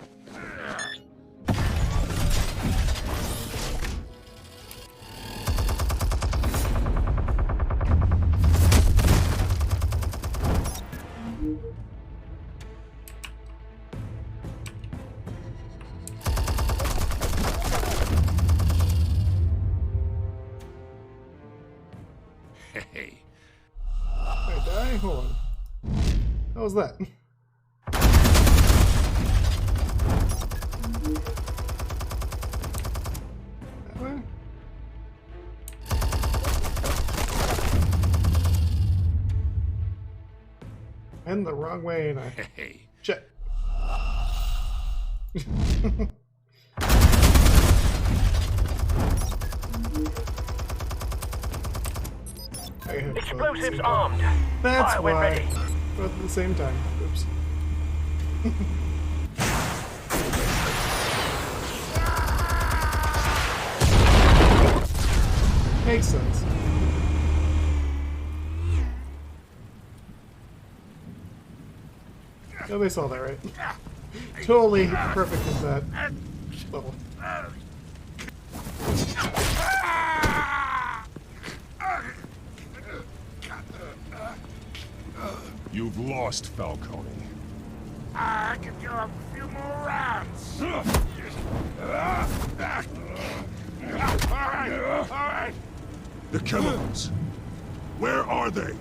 Hey. I die? Hold on. How was that? That way? And the wrong way, and I check. Explosives armed. That's Fire when why. ready. Both at the same time. Oops. Makes sense. Nobody saw that, right? Totally perfect at that level. You've lost, Falcone. I can do a few more rounds. All right. The chemicals. Where are they?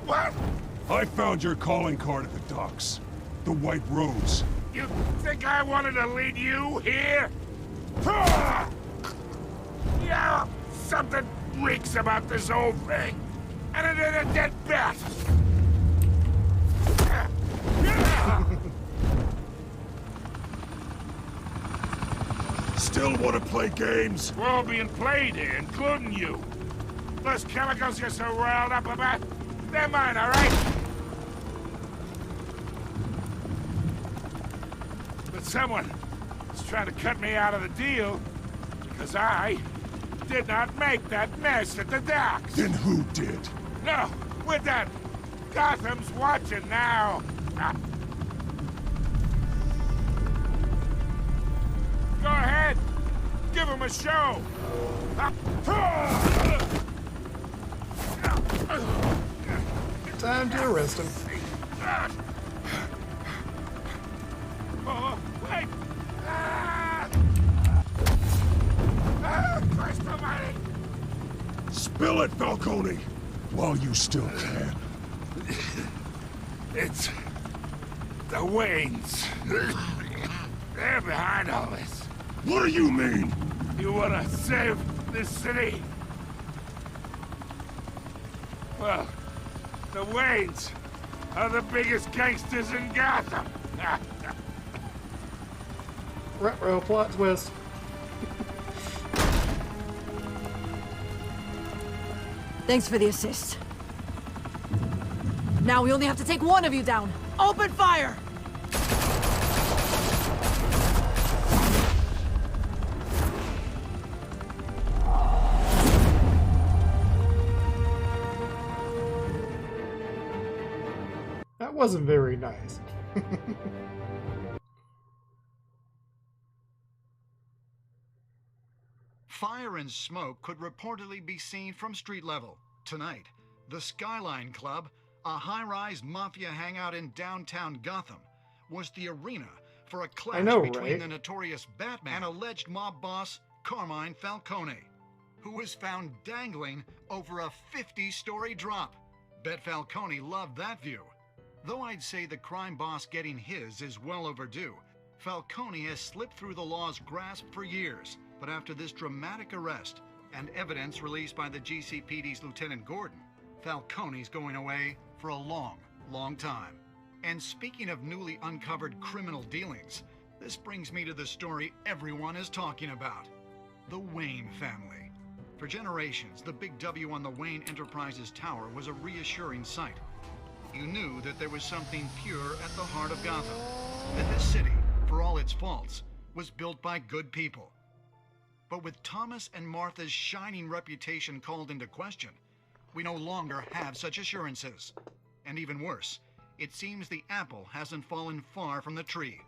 What? I found your calling card at the docks. The White Rose. You think I wanted to lead you here? Yeah, something reeks about this whole thing. And it ain't a dead bat. Still want to play games? We're all being played here, including you. Those chemicals you're so riled up about, they're mine, all right? that someone is trying to cut me out of the deal because I did not make that mess at the docks. Then who did? No, we're done. Gotham's watching now. Go ahead. Give him a show. Time to arrest him. Oh, wait! Christ almighty! Spill it, Falcone! While you still can. It's the Waynes. They're behind all this. What do you mean? You wanna save this city? Well, the Waynes are the biggest gangsters in Gotham. Ruh-roh, plot twist. Thanks for the assist. Now we only have to take one of you down. Open fire! That wasn't very nice. Fire and smoke could reportedly be seen from street level. Tonight, the Skyline Club, a high-rise mafia hangout in downtown Gotham, was the arena for a clash between right? the notorious Batman and alleged mob boss Carmine Falcone, who was found dangling over a 50-story drop. Bet Falcone loved that view. Though I'd say the crime boss getting his is well overdue, Falcone has slipped through the law's grasp for years. But after this dramatic arrest and evidence released by the GCPD's Lieutenant Gordon, Falcone's going away for a long, long time. And speaking of newly uncovered criminal dealings, this brings me to the story everyone is talking about. The Wayne family. For generations, the big W on the Wayne Enterprises Tower was a reassuring sight. You knew that there was something pure at the heart of Gotham. That this city, for all its faults, was built by good people. But with Thomas and Martha's shining reputation called into question, we no longer have such assurances. And even worse, it seems the apple hasn't fallen far from the tree.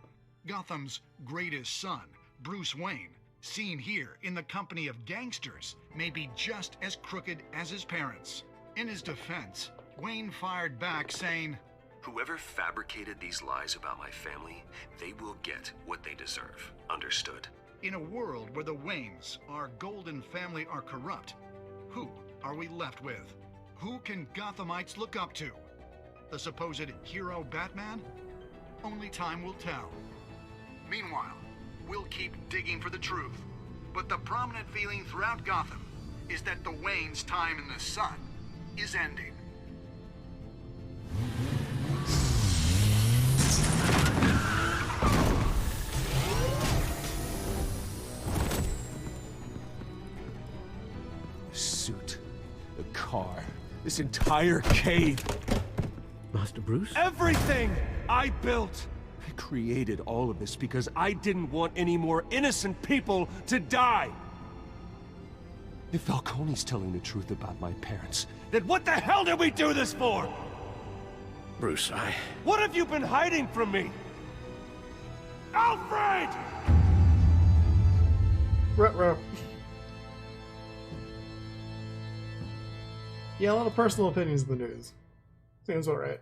Gotham's greatest son, Bruce Wayne, seen here in the company of gangsters, may be just as crooked as his parents. In his defense, Wayne fired back saying, "Whoever fabricated these lies about my family, they will get what they deserve. Understood?" In a world where the Waynes, our golden family, are corrupt, who are we left with? Who can Gothamites look up to? The supposed hero Batman? Only time will tell. Meanwhile, we'll keep digging for the truth. But the prominent feeling throughout Gotham is that the Waynes' time in the sun is ending. Suit, the car, this entire cave. Master Bruce? Everything I built! I created all of this because I didn't want any more innocent people to die! If Falcone's telling the truth about my parents, then what the hell did we do this for? Bruce, What have you been hiding from me? Alfred! Ruh-roh. Yeah, a lot of personal opinions in the news. Seems alright.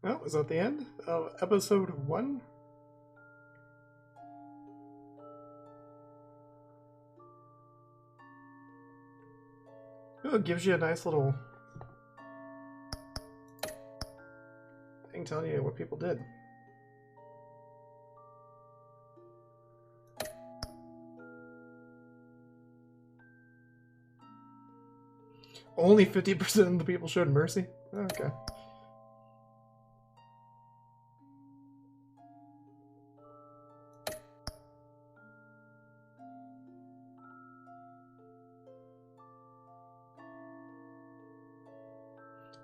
Oh, is that the end of episode 1? Oh, it gives you a nice little thing telling you what people did. Only 50% of the people showed mercy? Okay.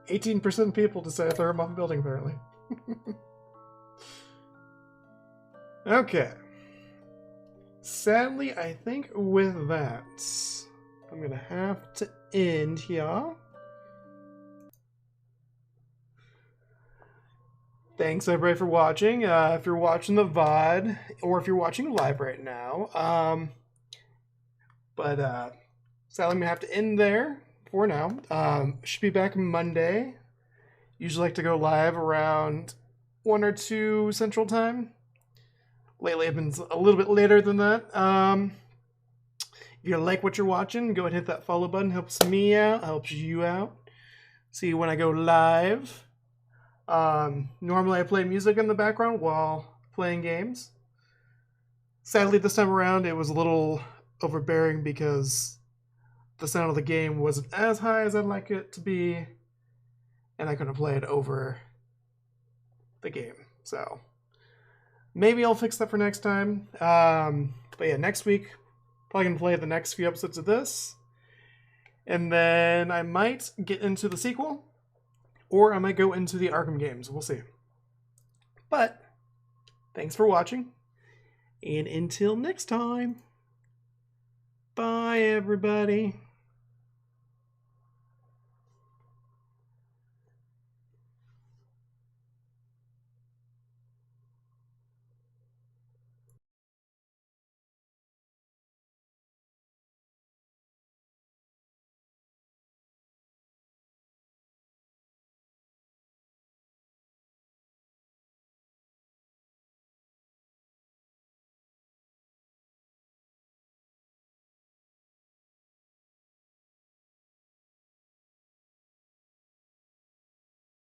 "18% of people decided to throw him off a building, apparently." Okay. Sadly, I think with that, I'm gonna have to end here. Thanks everybody for watching. If you're watching the VOD, or if you're watching live right now, sadly I'm gonna have to end there for now. Should be back Monday. Usually like to go live around 1 or 2 Central Time. Lately I've been a little bit later than that. If you like what you're watching, go ahead and hit that follow button. Helps me out, helps you out. See when I go live. Normally I play music in the background while playing games. Sadly this time around it was a little overbearing because the sound of the game wasn't as high as I'd like it to be, and I couldn't play it over the game. So maybe I'll fix that for next time. But yeah, next week probably gonna play the next few episodes of this, and then I might get into the sequel, or I might go into the Arkham games. We'll see. But thanks for watching, and until next time, bye everybody.